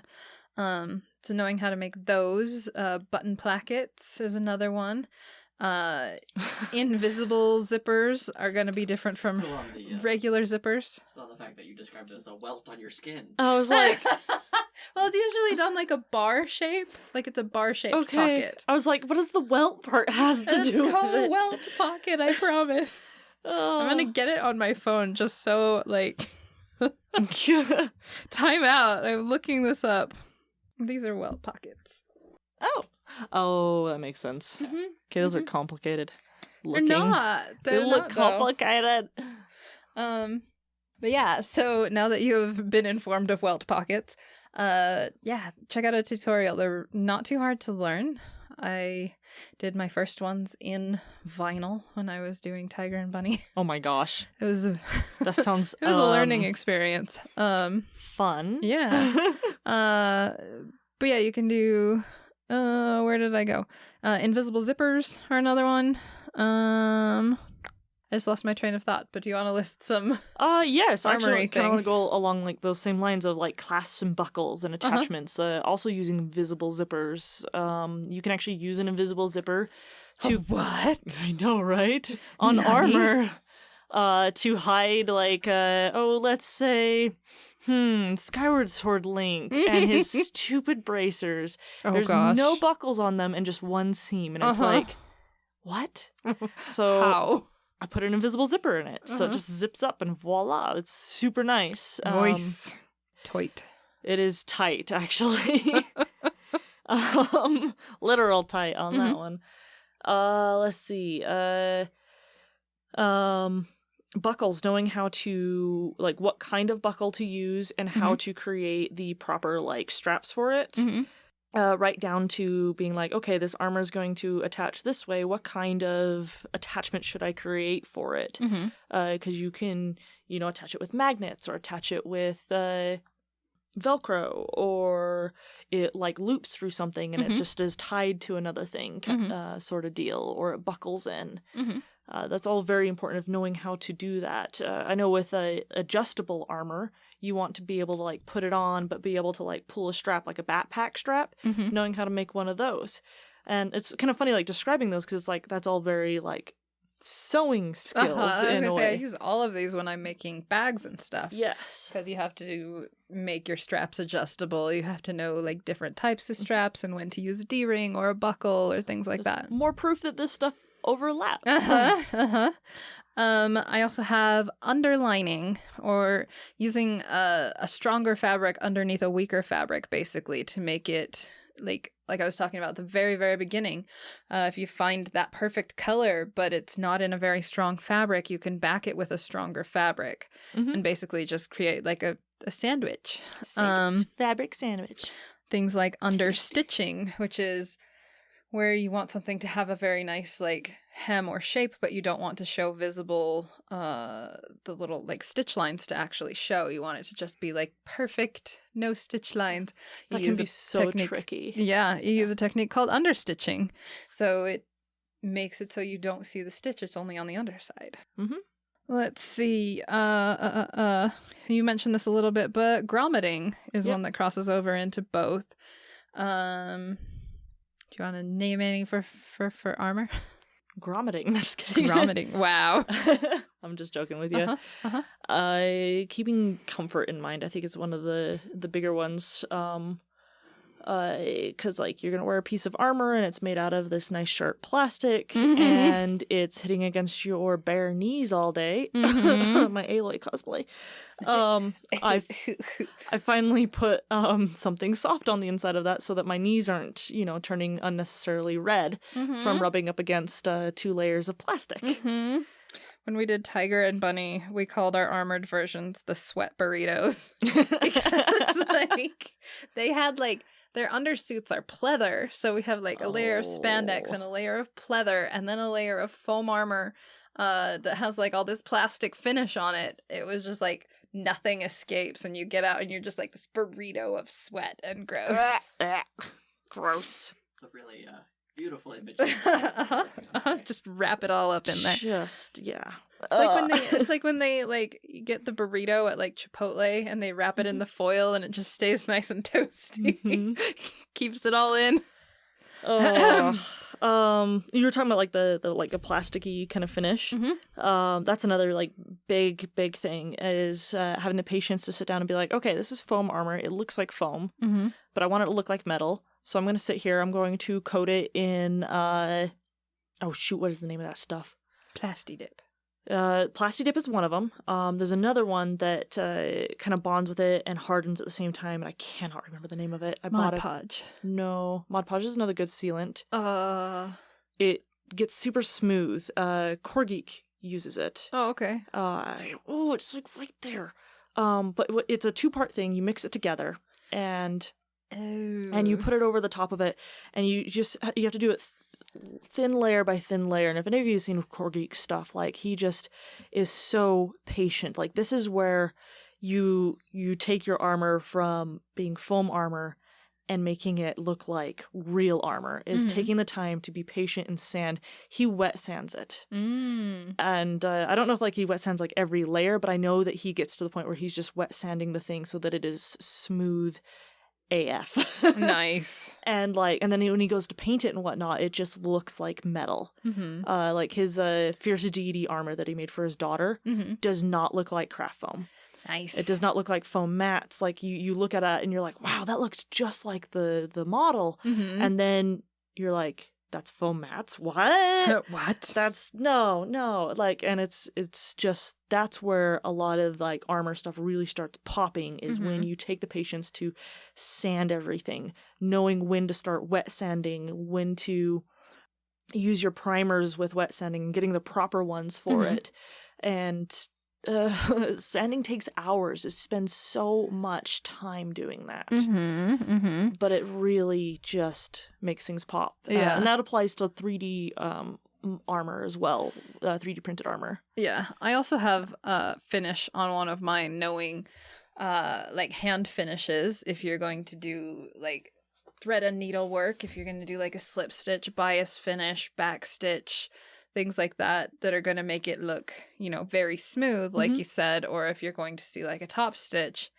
So knowing how to make those, button plackets is another one. Invisible zippers are going to be different from Still on the, regular zippers. It's not the fact that you described it as a welt on your skin. I was like, well, it's usually done like a bar shape, like it's a bar shaped okay. pocket. I was like, what does the welt part has to And do it's called with a it? welt pocket, I promise. Oh. I'm gonna get it on my phone just so like time out. I'm looking this up. These are welt pockets. Oh, that makes sense. Mm-hmm. Okay, those are complicated. They're Looking. not. They look complicated. But yeah, so now that you have been informed of welt pockets, yeah, check out a tutorial. They're not too hard to learn. I did my first ones in vinyl when I was doing Tiger and Bunny. Oh my gosh. It was a That sounds it was a learning experience. fun. Yeah. But yeah, you can do where did I go? Invisible zippers are another one. I just lost my train of thought, but do you want to list some? Yes, armory actually, I kind of want things? to go along like those same lines of like clasps and buckles and attachments. Also using invisible zippers. You can actually use an invisible zipper to what? I know, right? On Nani? armor, to hide like let's say, Skyward Sword Link and his stupid bracers. Oh, There's gosh. no buckles on them and just one seam, and it's like, what? So How? I put an invisible zipper in it, so it just zips up, and voila, it's super nice. Nice. Toit. It is tight, actually. Literal tight on that one. Let's see. Buckles, knowing how to, like, what kind of buckle to use and how to create the proper, like, straps for it. Right down to being like, okay, this armor is going to attach this way. What kind of attachment should I create for it? Because you can, attach it with magnets or attach it with Velcro, or it like loops through something and it just is tied to another thing, sort of deal, or it buckles in. That's all very important of knowing how to do that. I know with adjustable armor, you want to be able to like put it on, but be able to like pull a strap like a backpack strap, knowing how to make one of those. And it's kind of funny like describing those because it's like that's all very like sewing skills I was in gonna a say way. I use all of these when I'm making bags and stuff. Yes. Because you have to make your straps adjustable. You have to know like different types of straps and when to use a D-ring or a buckle or things like that. More proof that this stuff overlaps. I also have underlining, or using a stronger fabric underneath a weaker fabric, basically, to make it like I was talking about at the very, very beginning. If you find that perfect color, but it's not in a very strong fabric, you can back it with a stronger fabric and basically just create like a sandwich. Fabric sandwich. Things like understitching, which is where you want something to have a very nice like hem or shape, but you don't want to show visible the little like stitch lines to actually show. You want it to just be like perfect, no stitch lines. That can be so tricky. Yeah, you use a technique called understitching. So it makes it so you don't see the stitch, it's only on the underside. Let's see. You mentioned this a little bit, but grommeting is one that crosses over into both. Do you want to name any for armor? Grommeting. Just kidding. Grommeting. Wow. I'm just joking with you. Keeping comfort in mind, I think, is one of the bigger ones. Because like you're gonna wear a piece of armor and it's made out of this nice sharp plastic, and it's hitting against your bare knees all day. My Aloy cosplay. I finally put something soft on the inside of that so that my knees aren't, turning unnecessarily red from rubbing up against 2 layers of plastic. When we did Tiger and Bunny, we called our armored versions the sweat burritos. Because like they had like their undersuits are pleather, so we have like a layer of spandex and a layer of pleather and then a layer of foam armor that has like all this plastic finish on it. It was just like nothing escapes, and you get out and you're just like this burrito of sweat and gross. Gross. It's a really beautiful image. Just wrap it all up in there. Just, yeah. It's like when they like get the burrito at like Chipotle and they wrap it in the foil and it just stays nice and toasty. Keeps it all in. You were talking about like the like a plasticky kind of finish. That's another like big thing is having the patience to sit down and be like, okay, this is foam armor. It looks like foam, but I want it to look like metal. So I'm going to sit here. I'm going to coat it in, what is the name of that stuff? Plasti-Dip. Plasti-Dip is one of them. There's another one that kind of bonds with it and hardens at the same time, and I cannot remember the name of it. Mod Podge. No, Mod Podge is another good sealant. It gets super smooth. Core Geek uses it. Oh, okay. It's like right there. But it's a 2-part thing. You mix it together, and you put it over the top of it, and you have to do it thin layer by thin layer. And if any of you have seen Core Geek stuff, like he just is so patient. Like this is where you take your armor from being foam armor and making it look like real armor, is taking the time to be patient and sand. He wet sands it. And I don't know if like he wet sands like every layer, but I know that he gets to the point where he's just wet sanding the thing so that it is smooth AF. Nice. And then when he goes to paint it and whatnot, it just looks like metal. Like his Fierce Deity armor that he made for his daughter does not look like craft foam. Nice. It does not look like foam mats. Like you look at it and you're like, wow, that looks just like the model. And then you're like, that's foam mats? What? What? That's no. Like, and it's just, that's where a lot of like armor stuff really starts popping, is when you take the patience to sand everything, knowing when to start wet sanding, when to use your primers with wet sanding, getting the proper ones for it. And sanding takes hours. It spends so much time doing that. But it really just makes things pop. Yeah. And that applies to 3D armor as well, 3D printed armor. Yeah. I also have finish on one of mine, knowing like hand finishes, if you're going to do like thread and needle work, if you're going to do like a slip stitch, bias finish, back stitch, things like that are going to make it look, very smooth, like you said, or if you're going to see like a top stitch,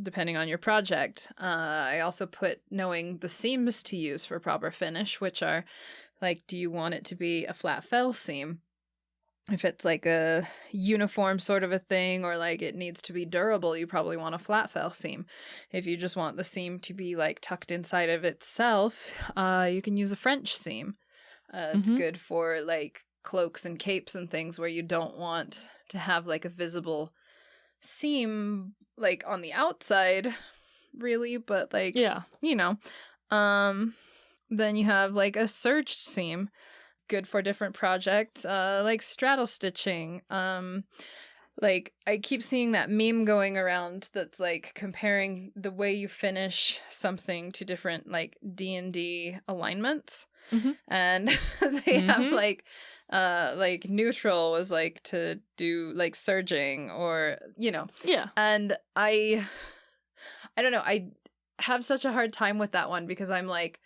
depending on your project. I also put knowing the seams to use for proper finish, which are like, do you want it to be a flat fell seam? If it's like a uniform sort of a thing, or like it needs to be durable, you probably want a flat fell seam. If you just want the seam to be like tucked inside of itself, you can use a French seam. It's good for like cloaks and capes and things where you don't want to have like a visible seam like on the outside, really, but like, then you have like a serged seam, good for different projects, like straddle stitching. Like I keep seeing that meme going around that's like comparing the way you finish something to different like D&D alignments. And they have like neutral was like to do like surging, or and I don't know, I have such a hard time with that one, because I'm like,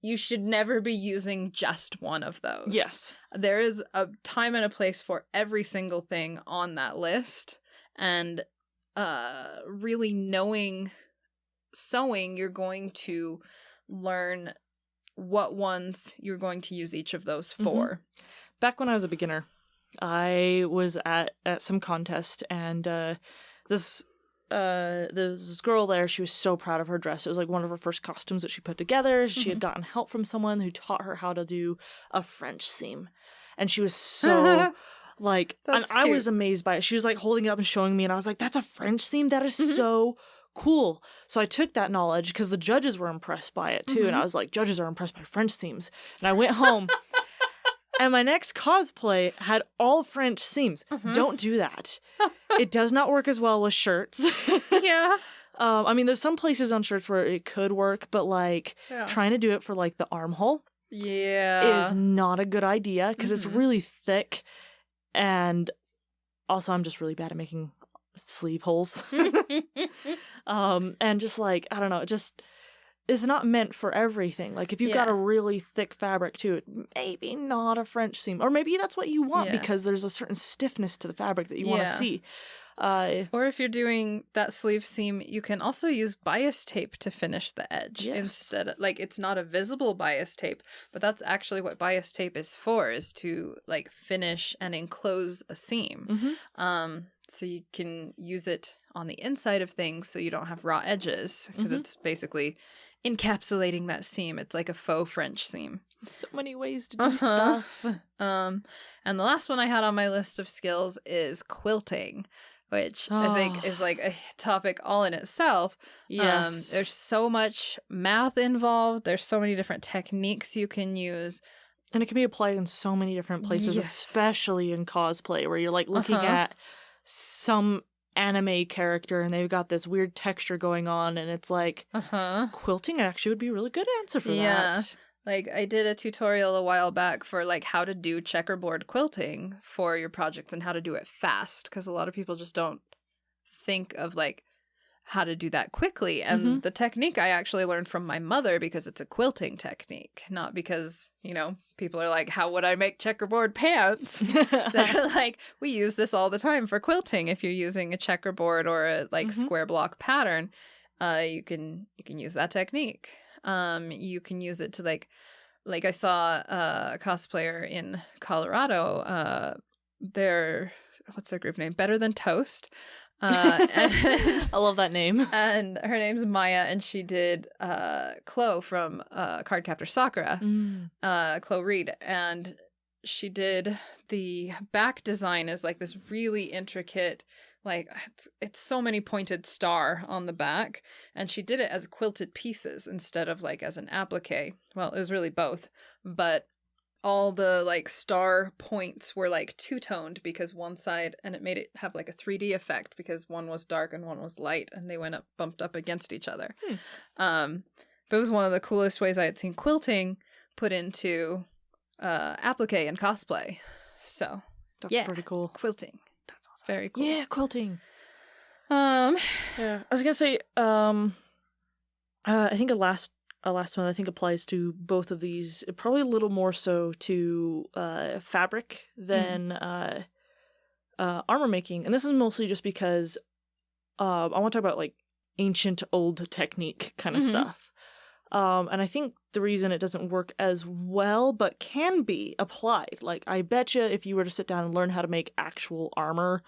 you should never be using just one of those. Yes. There is a time and a place for every single thing on that list. And really knowing sewing, you're going to learn what ones you're going to use each of those for. Back when I was a beginner, I was at some contest, and this girl there, she was so proud of her dress. It was like one of her first costumes that she put together. She had gotten help from someone who taught her how to do a French seam. And she was so like, and I was amazed by it. She was like holding it up and showing me, and I was like, that's a French seam? That is so cool. So I took that knowledge because the judges were impressed by it too. And I was like, judges are impressed by French seams. And I went home and my next cosplay had all French seams. Don't do that. It does not work as well with shirts. Yeah. I mean, there's some places on shirts where it could work, but like trying to do it for like the armhole is not a good idea because it's really thick. And also I'm just really bad at making sleeve holes. And just like, I don't know, it's not meant for everything. Like if you've got a really thick fabric too, maybe not a French seam, or maybe that's what you want because there's a certain stiffness to the fabric that you want to see. Or if you're doing that sleeve seam, you can also use bias tape to finish the edge instead of, like, it's not a visible bias tape, but that's actually what bias tape is for, is to like finish and enclose a seam. So you can use it on the inside of things so you don't have raw edges, because it's basically encapsulating that seam. It's like a faux French seam. So many ways to do stuff. And the last one I had on my list of skills is quilting, which I think is like a topic all in itself. Yes. There's so much math involved. There's so many different techniques you can use. And it can be applied in so many different places, especially in cosplay, where you're like looking at some anime character and they've got this weird texture going on, and it's like quilting actually would be a really good answer for that. Like I did a tutorial a while back for like how to do checkerboard quilting for your projects and how to do it fast, because a lot of people just don't think of like how to do that quickly. And the technique I actually learned from my mother, because it's a quilting technique, not because, you know, people are like, how would I make checkerboard pants? They're like, we use this all the time for quilting. If you're using a checkerboard or a like square block pattern, you can use that technique. You can use it to like I saw a cosplayer in Colorado, what's their group name? Better Than Toast. And I love that name. And her name's Maya, and she did Chloe from Cardcaptor Sakura, Chloe Reed, and she did the back design is like this really intricate, like it's so many pointed star on the back, and she did it as quilted pieces instead of like as an applique. Well, it was really both, but all the like star points were like two-toned because one side, and it made it have like a 3D effect because one was dark and one was light, and they went up bumped up against each other. But it was one of the coolest ways I had seen quilting put into applique and cosplay. So that's pretty cool. Quilting. That's awesome. Very cool. Yeah, quilting. Yeah, I was gonna say, I think a last one I think applies to both of these, probably a little more so to fabric than armor making. And this is mostly just because I want to talk about like ancient old technique kind of stuff. And I think the reason it doesn't work as well, but can be applied, like I bet you if you were to sit down and learn how to make actual armor,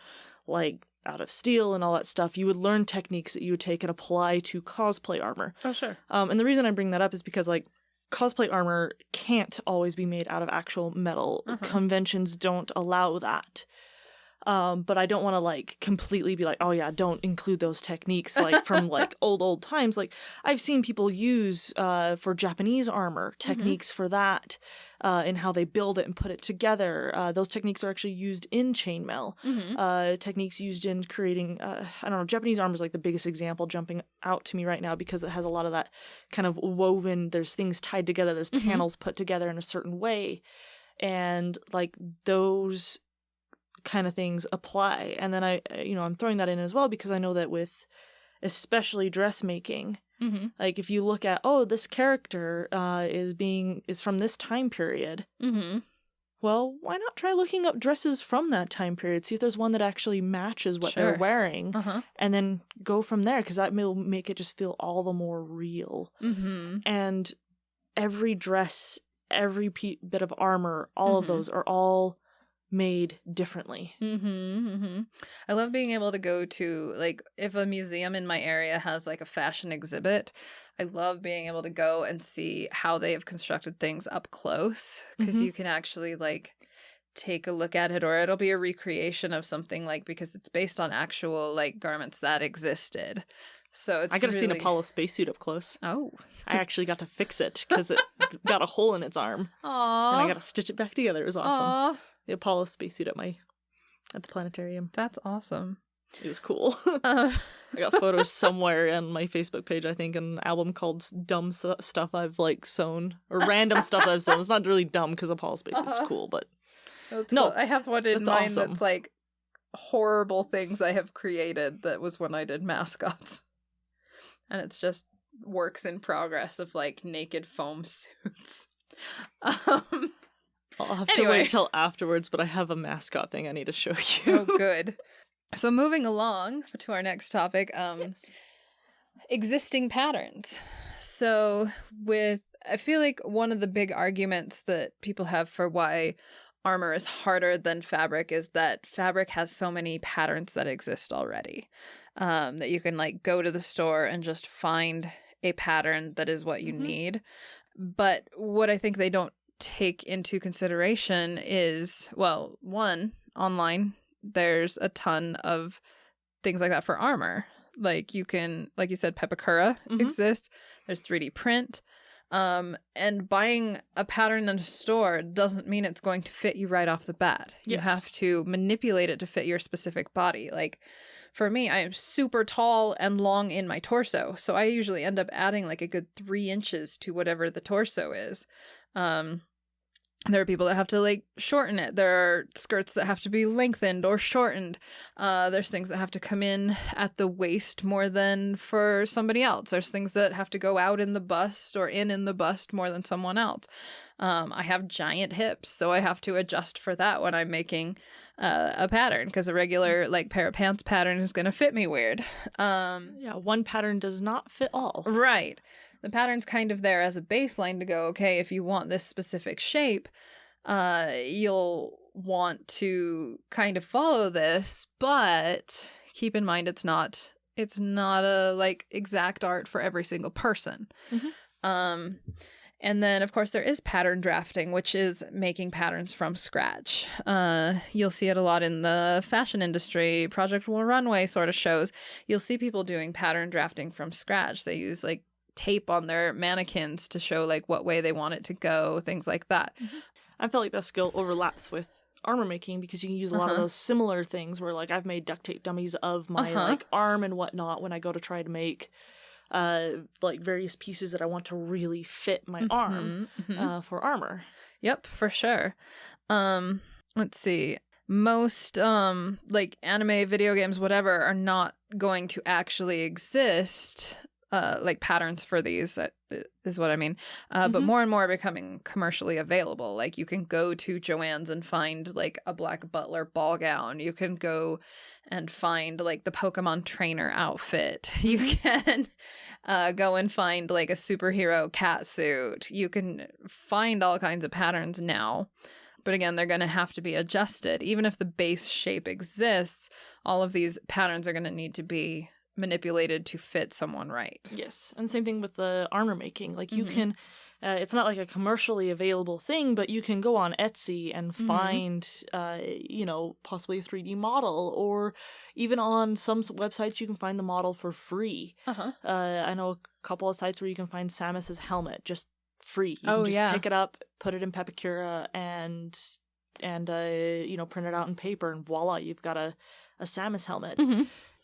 like out of steel and all that stuff, you would learn techniques that you would take and apply to cosplay armor. Oh, sure. And the reason I bring that up is because, like, cosplay armor can't always be made out of actual metal. Conventions don't allow that. But I don't want to, like, completely be like, oh, yeah, don't include those techniques, like, from, like, old times. Like, I've seen people use, for Japanese armor, techniques for that, in how they build it and put it together. Those techniques are actually used in chainmail. Techniques used in creating, I don't know, Japanese armor is, like, the biggest example jumping out to me right now because it has a lot of that kind of woven, there's things tied together, there's panels put together in a certain way. And, like, those kind of things apply. And then I'm throwing that in as well because I know that with especially dressmaking, like if you look at, this character is from this time period, well, why not try looking up dresses from that time period, see if there's one that actually matches what they're wearing, and then go from there, because that will make it just feel all the more real. And every dress, every bit of armor, all of those are all made differently. I love being able to go to, like, if a museum in my area has like a fashion exhibit, I love being able to go and see how they have constructed things up close, because you can actually like take a look at it, or it'll be a recreation of something, like, because it's based on actual like garments that existed. So it's I got to see an really... Apollo spacesuit up close. Oh. I actually got to fix it because it got a hole in its arm. Aww. And I got to stitch it back together. It was awesome. Aww. The Apollo spacesuit at the planetarium. That's awesome. It was cool. I got photos somewhere on my Facebook page, I think, an album called Dumb Stuff I've like sewn, or Random Stuff I've sewn. It's not really dumb because Apollo spacesuit's cool, but that's no, cool. I have one in that's mind awesome. that's like horrible things I have created. That was when I did mascots, and it's just works in progress of like naked foam suits. I'll have to wait till afterwards, but I have a mascot thing I need to show you. Oh, good. So moving along to our next topic, existing patterns. So I feel like one of the big arguments that people have for why armor is harder than fabric is that fabric has so many patterns that exist already, that you can like go to the store and just find a pattern that is what you need. But what I think they don't take into consideration is, well, one, online, there's a ton of things like that for armor. Like you can, like you said, Pepakura exists. There's 3D print. And buying a pattern in a store doesn't mean it's going to fit you right off the bat. You have to manipulate it to fit your specific body. Like for me, I am super tall and long in my torso. So I usually end up adding like a good 3 inches to whatever the torso is. There are people that have to like shorten it. There are skirts that have to be lengthened or shortened. There's things that have to come in at the waist more than for somebody else. There's things that have to go out in the bust or in the bust more than someone else. I have giant hips, so I have to adjust for that when I'm making a pattern, because a regular like pair of pants pattern is going to fit me weird. One pattern does not fit all. Right. The pattern's kind of there as a baseline to go, okay, if you want this specific shape, you'll want to kind of follow this, but keep in mind it's not a like exact art for every single person. And then, of course, there is pattern drafting, which is making patterns from scratch. You'll see it a lot in the fashion industry, Project Runway sort of shows. You'll see people doing pattern drafting from scratch. They use like tape on their mannequins to show like what way they want it to go, things like that. I feel like that skill overlaps with armor making, because you can use a lot of those similar things where like I've made duct tape dummies of my like arm and whatnot when I go to try to make like various pieces that I want to really fit my arm for armor. Yep, for sure. Let's see. Most like anime, video games, whatever, are not going to actually exist like patterns for these, is what I mean. But more and more are becoming commercially available. Like you can go to Joann's and find like a Black Butler ball gown. You can go and find like the Pokemon trainer outfit. You can go and find like a superhero cat suit. You can find all kinds of patterns now. But again, they're going to have to be adjusted. Even if the base shape exists, all of these patterns are going to need to be manipulated to fit someone right. Yes. And same thing with the armor making. Like you can, it's not like a commercially available thing, but you can go on Etsy and find, possibly a 3D model, or even on some websites you can find the model for free. I know a couple of sites where you can find Samus's helmet just free. You can just pick it up, put it in Pepakura, and print it out in paper, and voila, you've got a Samus helmet.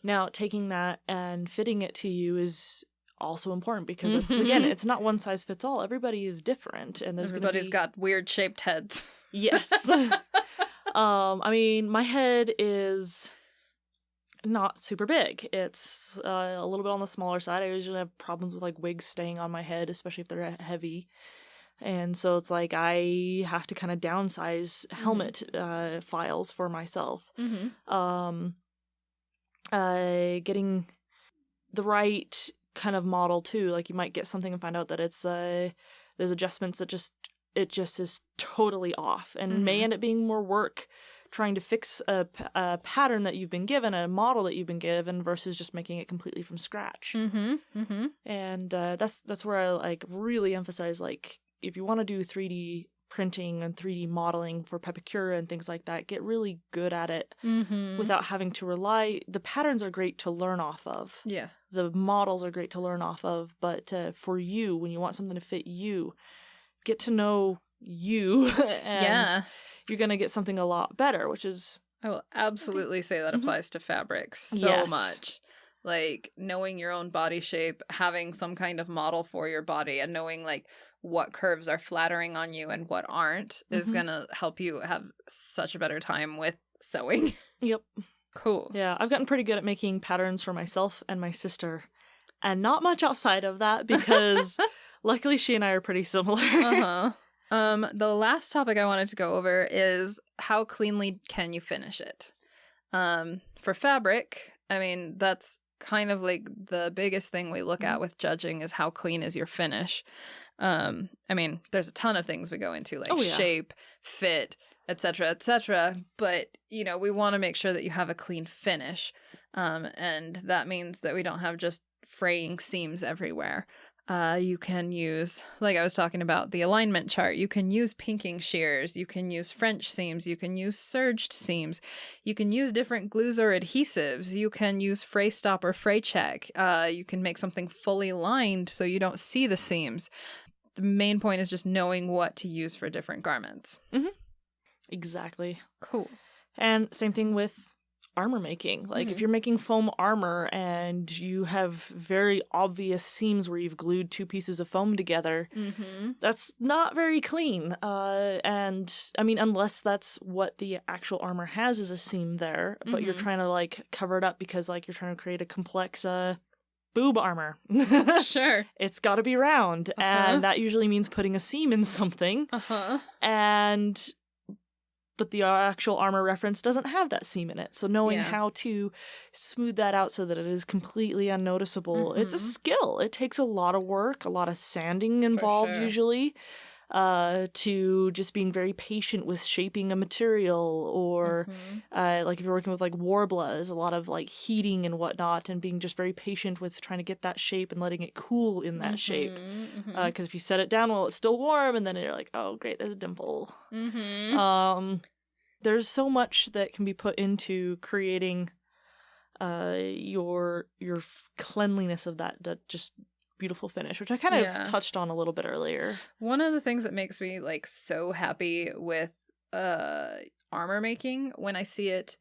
Now, taking that and fitting it to you is also important, because it's, again, it's not one size fits all. Everybody is different, and everybody's got weird shaped heads. Yes. I mean, my head is not super big. It's a little bit on the smaller side. I usually have problems with like wigs staying on my head, especially if they're heavy. And so it's like I have to kind of downsize helmet files for myself. Getting the right kind of model too. Like you might get something and find out that it's there's adjustments that it just is totally off, and may end up being more work trying to fix a pattern that you've been given, a model that you've been given, versus just making it completely from scratch. And that's where I like really emphasize, like, if you want to do 3D printing and 3D modeling for Pepicura and things like that, get really good at it without having to rely. The patterns are great to learn off of. Yeah. The models are great to learn off of, but for you, when you want something to fit you, get to know you and you're going to get something a lot better, which is... I will absolutely say that applies to fabric so much. Like, knowing your own body shape, having some kind of model for your body, and knowing, like, what curves are flattering on you and what aren't is going to help you have such a better time with sewing. Yep. Cool. Yeah, I've gotten pretty good at making patterns for myself and my sister, and not much outside of that, because luckily she and I are pretty similar. The last topic I wanted to go over is how cleanly can you finish it? For fabric, I mean, that's kind of like the biggest thing we look at with judging is how clean is your finish. I mean, there's a ton of things we go into, like shape, fit, etc., but, you know, we want to make sure that you have a clean finish. And that means that we don't have just fraying seams everywhere. You can use, like I was talking about, the alignment chart. You can use pinking shears. You can use French seams. You can use serged seams. You can use different glues or adhesives. You can use fray stop or fray check. You can make something fully lined so you don't see the seams. The main point is just knowing what to use for different garments. Exactly. Cool. And same thing with armor making. Like, if you're making foam armor and you have very obvious seams where you've glued two pieces of foam together, that's not very clean. And I mean, unless that's what the actual armor has, is a seam there, but you're trying to like cover it up because like you're trying to create a complex boob armor. Sure. It's got to be round, and that usually means putting a seam in something. But the actual armor reference doesn't have that seam in it. So knowing how to smooth that out so that it is completely unnoticeable, it's a skill. It takes a lot of work, a lot of sanding involved usually, to just being very patient with shaping a material, or like if you're working with like warblas, a lot of like heating and whatnot, and being just very patient with trying to get that shape and letting it cool in that shape. Because if you set it down while it's still warm, and then you're like, oh great, there's a dimple. There's so much that can be put into creating your cleanliness of that just beautiful finish, which I kind of touched on a little bit earlier. One of the things that makes me like so happy with armor making when I see it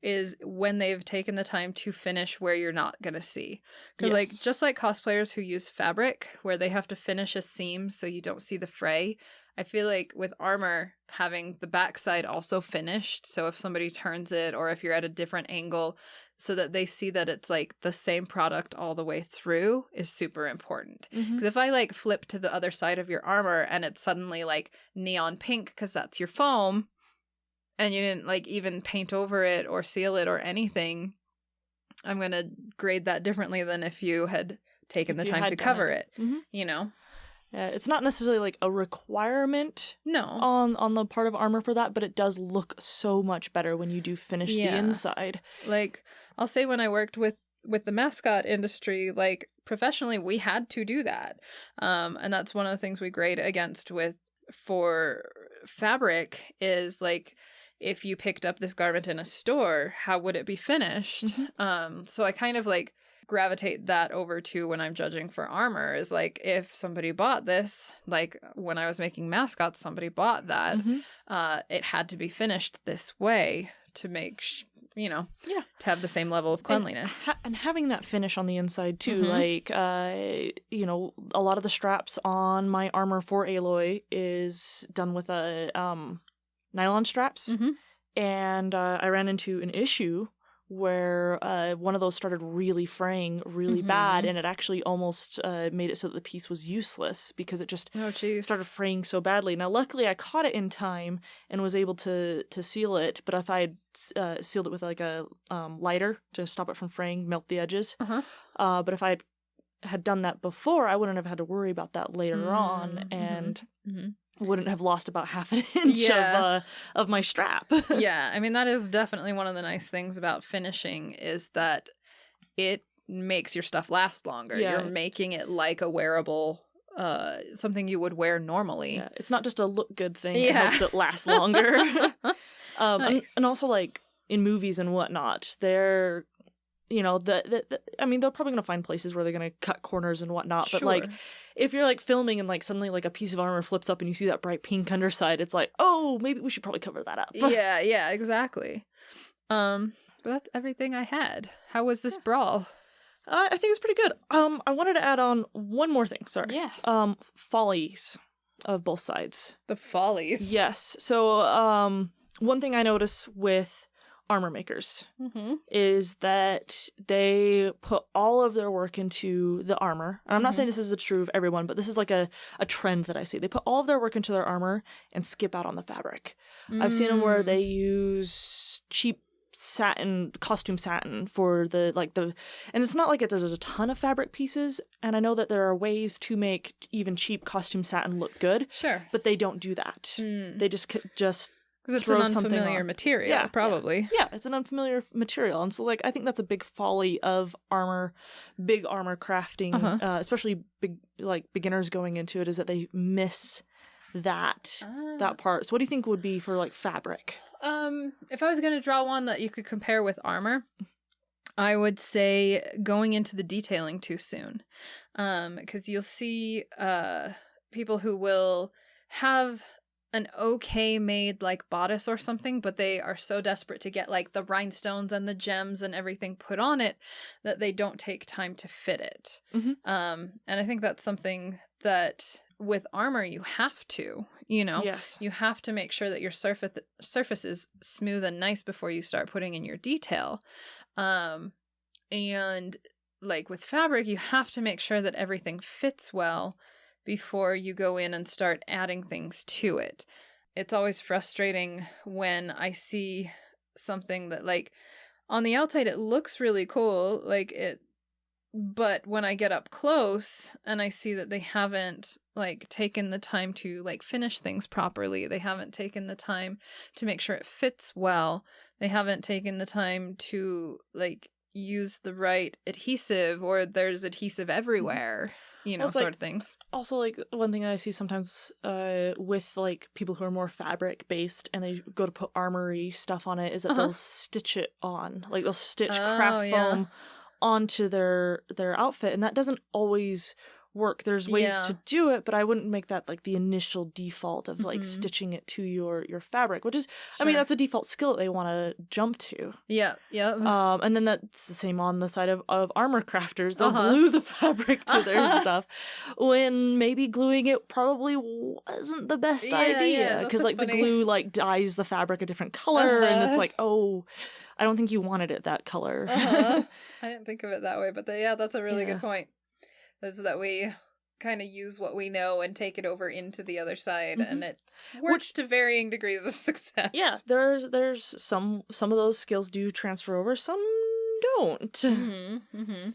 is when they've taken the time to finish where you're not gonna see. Because like, just like cosplayers who use fabric where they have to finish a seam so you don't see the fray, I feel like with armor, having the backside also finished, so if somebody turns it or if you're at a different angle so that they see that it's like the same product all the way through, is super important. Because if I like flip to the other side of your armor and it's suddenly like neon pink because that's your foam, and you didn't like even paint over it or seal it or anything, I'm going to grade that differently than if you had taken the time to cover it, you know? It's not necessarily like a requirement on the part of armor for that, but it does look so much better when you do finish the inside. Like, I'll say when I worked with the mascot industry, like professionally, we had to do that. And that's one of the things we grade against for fabric is like, if you picked up this garment in a store, how would it be finished? So I kind of like gravitate that over to when I'm judging for armor, is like, if somebody bought this, like when I was making mascots, somebody bought that, it had to be finished this way to make to have the same level of cleanliness. And having that finish on the inside too, like, a lot of the straps on my armor for Aloy is done with nylon straps. And I ran into an issue where one of those started really fraying really bad, and it actually almost made it so that the piece was useless because it just started fraying so badly. Now, luckily, I caught it in time and was able to seal it, but if I had sealed it with like a lighter to stop it from fraying, melt the edges, but if I had had done that before, I wouldn't have had to worry about that later on, and wouldn't have lost about half an inch of my strap. Yeah, I mean, that is definitely one of the nice things about finishing is that it makes your stuff last longer. Yeah. You're making it like a wearable, something you would wear normally. Yeah, it's not just a look good thing. Yeah. It helps it last longer. Nice. And also, like, in movies and whatnot, they're, you know, I mean, they're probably going to find places where they're going to cut corners and whatnot. But, like, if you're, like, filming and, like, suddenly, like, a piece of armor flips up and you see that bright pink underside, it's like, oh, maybe we should probably cover that up. Yeah, exactly. But that's everything I had. How was this brawl? I think it's pretty good. I wanted to add on one more thing. Sorry. Yeah. Follies of both sides. The follies. Yes. So, one thing I notice with armor makers is that they put all of their work into the armor. And I'm not saying this is true of everyone, but this is like a trend that I see. They put all of their work into their armor and skip out on the fabric. I've seen them where they use cheap costume satin for and it's not like there's a ton of fabric pieces, and I know that there are ways to make even cheap costume satin look good. Sure. But they don't do that. They just because it's throw an something unfamiliar on. material, probably. Yeah, it's an unfamiliar material. And so, like, I think that's a big folly of big armor crafting, especially beginners going into it, is that they miss that part. So what do you think would be for, like, fabric? If I was going to draw one that you could compare with armor, I would say going into the detailing too soon. Because you'll see people who will have an okay made like bodice or something, but they are so desperate to get like the rhinestones and the gems and everything put on it that they don't take time to fit it. And I think that's something that with armor you have to, Yes. you have to make sure that your surface is smooth and nice before you start putting in your detail. And like with fabric, you have to make sure that everything fits well before you go in and start adding things to it. It's always frustrating when I see something that, like, on the outside it looks really cool, but when I get up close and I see that they haven't like taken the time to like finish things properly, they haven't taken the time to make sure it fits well, they haven't taken the time to like use the right adhesive, or there's adhesive everywhere. Sort of things. Also, like, one thing I see sometimes with, like, people who are more fabric-based and they go to put armory stuff on it is that they'll stitch it on. Like, they'll stitch craft foam onto their outfit, and that doesn't always work. There's ways to do it, but I wouldn't make that, like, the initial default of, like, stitching it to your fabric, which is, I mean, that's a default skill that they want to jump to. Yeah. And then that's the same on the side of armor crafters. They'll glue the fabric to their stuff when maybe gluing it probably wasn't the best idea, because, like, the glue, like, dyes the fabric a different color, and it's like, oh, I don't think you wanted it that color. I didn't think of it that way, but that's a really good point. So that we kind of use what we know and take it over into the other side, and it works to varying degrees of success. Yeah, there's some of those skills do transfer over, some don't.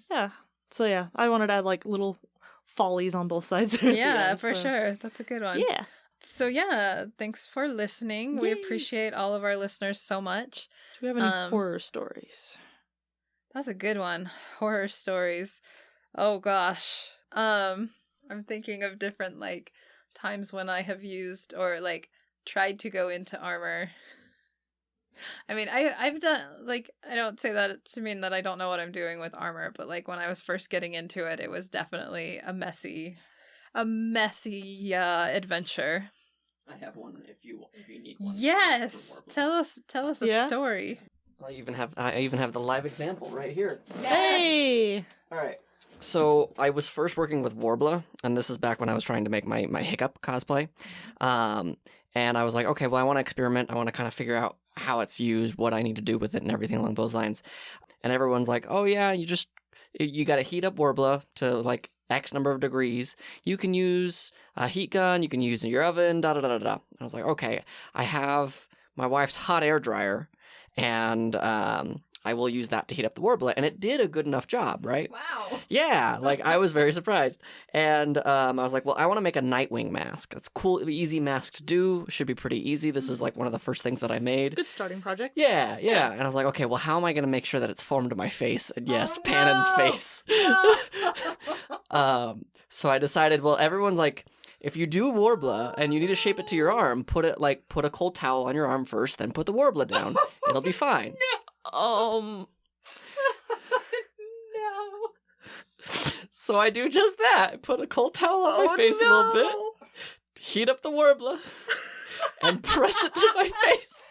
Yeah. So yeah, I wanted to add like little follies on both sides. Sure. That's a good one. Yeah. So yeah, thanks for listening. Yay. We appreciate all of our listeners so much. Do we have any horror stories? That's a good one. Horror stories. Oh gosh. I'm thinking of different like times when I have used or like tried to go into armor. I mean, I've done, like, I don't say that to mean that I don't know what I'm doing with armor, but like when I was first getting into it, it was definitely a messy adventure. I have one if you need one. Yes, tell us a story. I even have the live example right here. Yes. Hey. All right. So I was first working with Warbler, and this is back when I was trying to make my Hiccup cosplay. And I was like, okay, well, I want to experiment. I want to kind of figure out how it's used, what I need to do with it, and everything along those lines. And everyone's like, oh yeah, you got to heat up Warbler to like X number of degrees. You can use a heat gun. You can use in your oven. Da da da da da. I was like, okay, I have my wife's hot air dryer, and I will use that to heat up the Warbler. And it did a good enough job, right? Wow. Yeah, like I was very surprised. And I was like, well, I want to make a Nightwing mask. That's cool, easy mask to do. Should be pretty easy. This is like one of the first things that I made. Good starting project. Yeah. And I was like, okay, well, how am I going to make sure that it's formed to my face? And yes, Panon's face. So I decided, well, everyone's like, if you do Warbler and you need to shape it to your arm, put a cold towel on your arm first, then put the Warbler down. It'll be fine. No. So I do just that. I put a cold towel on my face a little bit, heat up the Warbler, and press it to my face.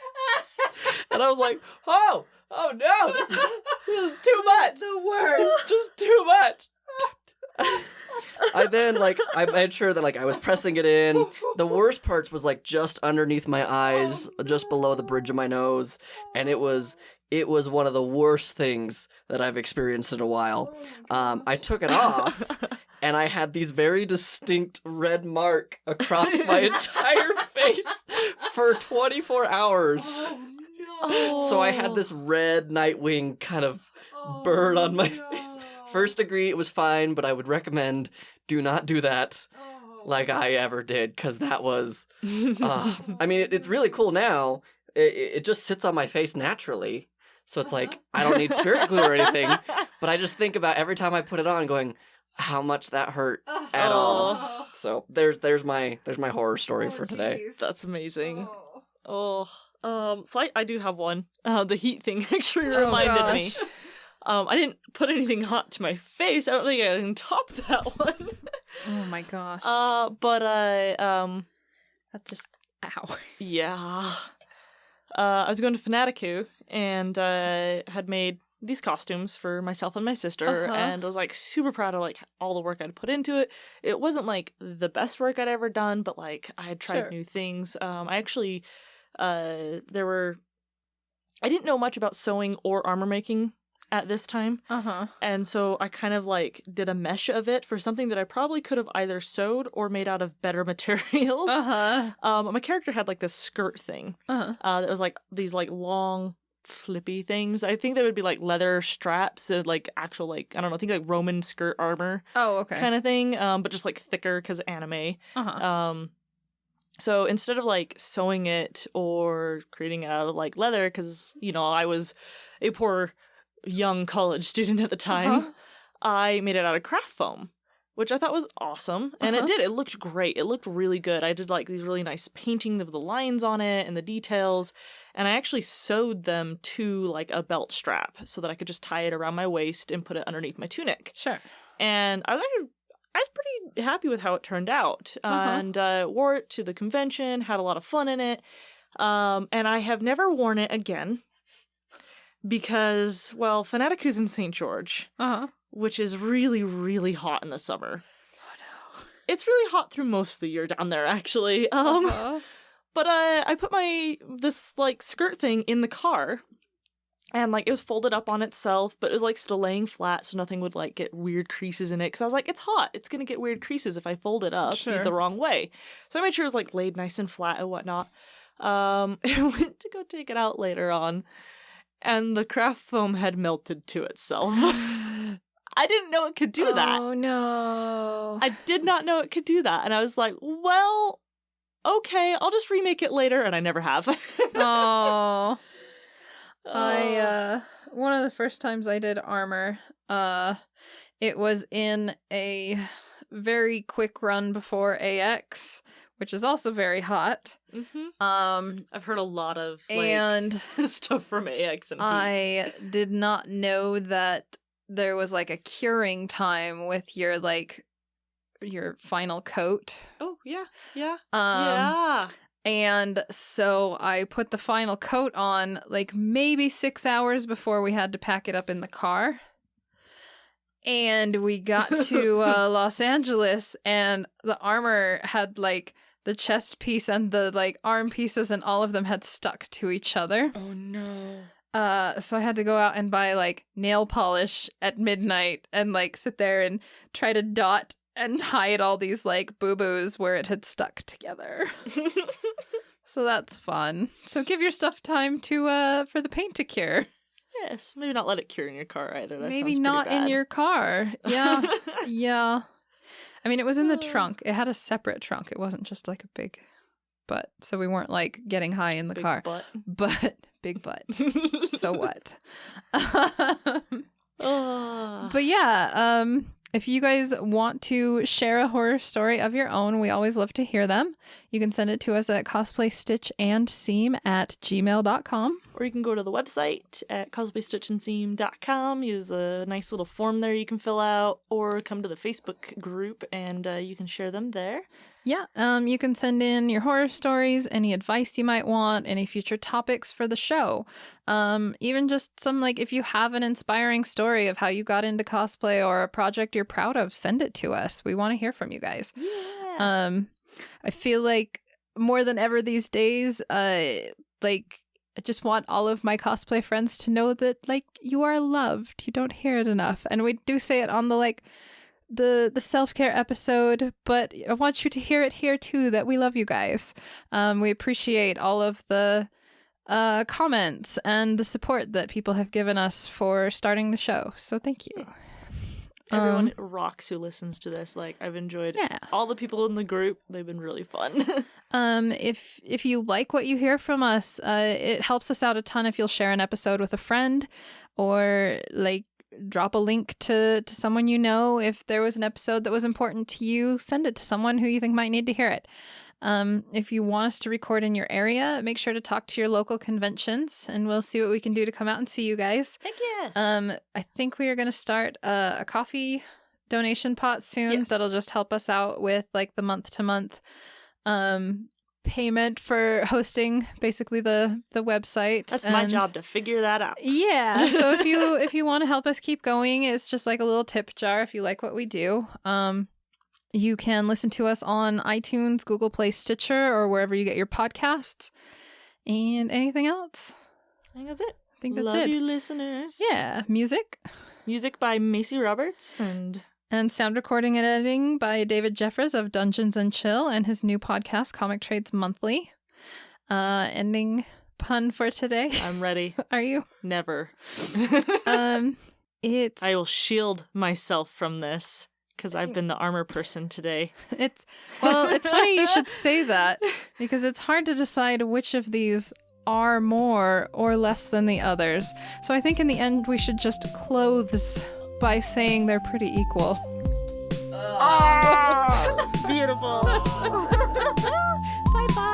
And I was like, oh no, this is too much. The worst. This is just too much. I then, I made sure that, I was pressing it in. The worst parts was, just underneath my eyes, just below the bridge of my nose. And it was one of the worst things that I've experienced in a while. I took it off, and I had these very distinct red mark across my entire face for 24 hours. Oh, no. So I had this red Nightwing kind of burn on my face. First degree, it was fine, but I would recommend do not do that like I ever did, because that was... I mean, it's really cool now. It just sits on my face naturally. So it's like, I don't need spirit glue or anything, but I just think about every time I put it on going, how much that hurt at all. So there's my horror story for today. Geez. That's amazing. So I do have one. The heat thing actually reminded me. I didn't put anything hot to my face. I don't think I can top that one. Oh my gosh. But That's just, ow. yeah. I was going to Fanaticu and had made these costumes for myself and my sister, and I was super proud of all the work I'd put into it. It wasn't the best work I'd ever done, but I had tried new things. I actually I didn't know much about sewing or armor making at this time. And so I kind of did a mesh of it for something that I probably could have either sewed or made out of better materials. My character had this skirt thing that was these long flippy things. I think they would be leather straps, actual I don't know, I think Roman skirt armor. Oh, okay. Kind of thing, but just thicker because anime. So instead of sewing it or creating it out of leather, because I was a poor young college student at the time, I made it out of craft foam, which I thought was awesome. And it did. It looked great. It looked really good. I did these really nice painting of the lines on it and the details. And I actually sewed them to a belt strap so that I could just tie it around my waist and put it underneath my tunic. Sure. And I was pretty happy with how it turned out. And wore it to the convention, had a lot of fun in it. And I have never worn it again. Because, Fanaticu's in St. George, which is really, really hot in the summer. Oh, no. It's really hot through most of the year down there, actually. But I put this skirt thing in the car, and, it was folded up on itself, but it was, still laying flat, so nothing would, get weird creases in it, because I was it's hot. It's gonna get weird creases if I fold it up the wrong way. So I made sure it was, laid nice and flat and whatnot. I went to go take it out later on, and the craft foam had melted to itself. I didn't know it could do that. Oh, no. I did not know it could do that. And I was like, well, okay, I'll just remake it later. And I never have. Oh. One of the first times I did armor, it was in a very quick run before AX, which is also very hot. I've heard a lot of and stuff from AX and Heat. I did not know that there was a curing time with your your final coat. Oh yeah. Yeah. Yeah. And so I put the final coat on maybe 6 hours before we had to pack it up in the car. And we got to Los Angeles, and the armor had the chest piece and the arm pieces, and all of them had stuck to each other. Oh no. So I had to go out and buy nail polish at midnight and sit there and try to dot and hide all these boo-boos where it had stuck together. So that's fun. So give your stuff time to for the paint to cure. Yes, maybe not let it cure in your car either. That Maybe sounds not pretty in bad. your car. Yeah. Yeah. I mean, it was in the trunk. It had a separate trunk. It wasn't just like a big butt. So we weren't like getting high in the Big car. butt. But big butt. So what? Oh. But yeah, if you guys want to share a horror story of your own, we always love to hear them. You can send it to us at cosplaystitchandseam@gmail.com. Or you can go to the website at cosplaystitchandseam.com. Use a nice little form there you can fill out, or come to the Facebook group and you can share them there. Yeah, you can send in your horror stories, any advice you might want, any future topics for the show. Even just some, like, if you have an inspiring story of how you got into cosplay or a project you're proud of, send it to us. We want to hear from you guys. Yeah. I feel like more than ever these days, like, I just want all of my cosplay friends to know that, like, you are loved. You don't hear it enough. And we do say it on the, like, the self-care episode, but I want you to hear it here too, that we love you guys. We appreciate all of the comments and the support that people have given us for starting the show. So thank you. Everyone rocks who listens to this. Like, I've enjoyed all the people in the group. They've been really fun. If you like what you hear from us, it helps us out a ton if you'll share an episode with a friend, or like drop a link to someone you know. If there was an episode that was important to you, send it to someone who you think might need to hear it. If you want us to record in your area, make sure to talk to your local conventions, and we'll see what we can do to come out and see you guys. Heck yeah. I think we are going to start a coffee donation pot soon. Yes. That'll just help us out with like the month-to-month payment for hosting basically the website. That's my job to figure that out. Yeah. So if you want to help us keep going, it's just like a little tip jar if you like what we do. You can listen to us on iTunes, Google Play, Stitcher, or wherever you get your podcasts. And anything else? I think that's it. I think that's Love it. you, listeners. Yeah. Music Music by Macy Roberts and sound recording and editing by David Jeffress of Dungeons and Chill and his new podcast, Comic Trades Monthly. Ending pun for today. I'm ready. Are you? Never. It's I will shield myself from this because I've been the armor person today. It's funny you should say that, because it's hard to decide which of these are more or less than the others. So I think in the end we should just clothes by saying they're pretty equal. Oh, beautiful. Bye bye.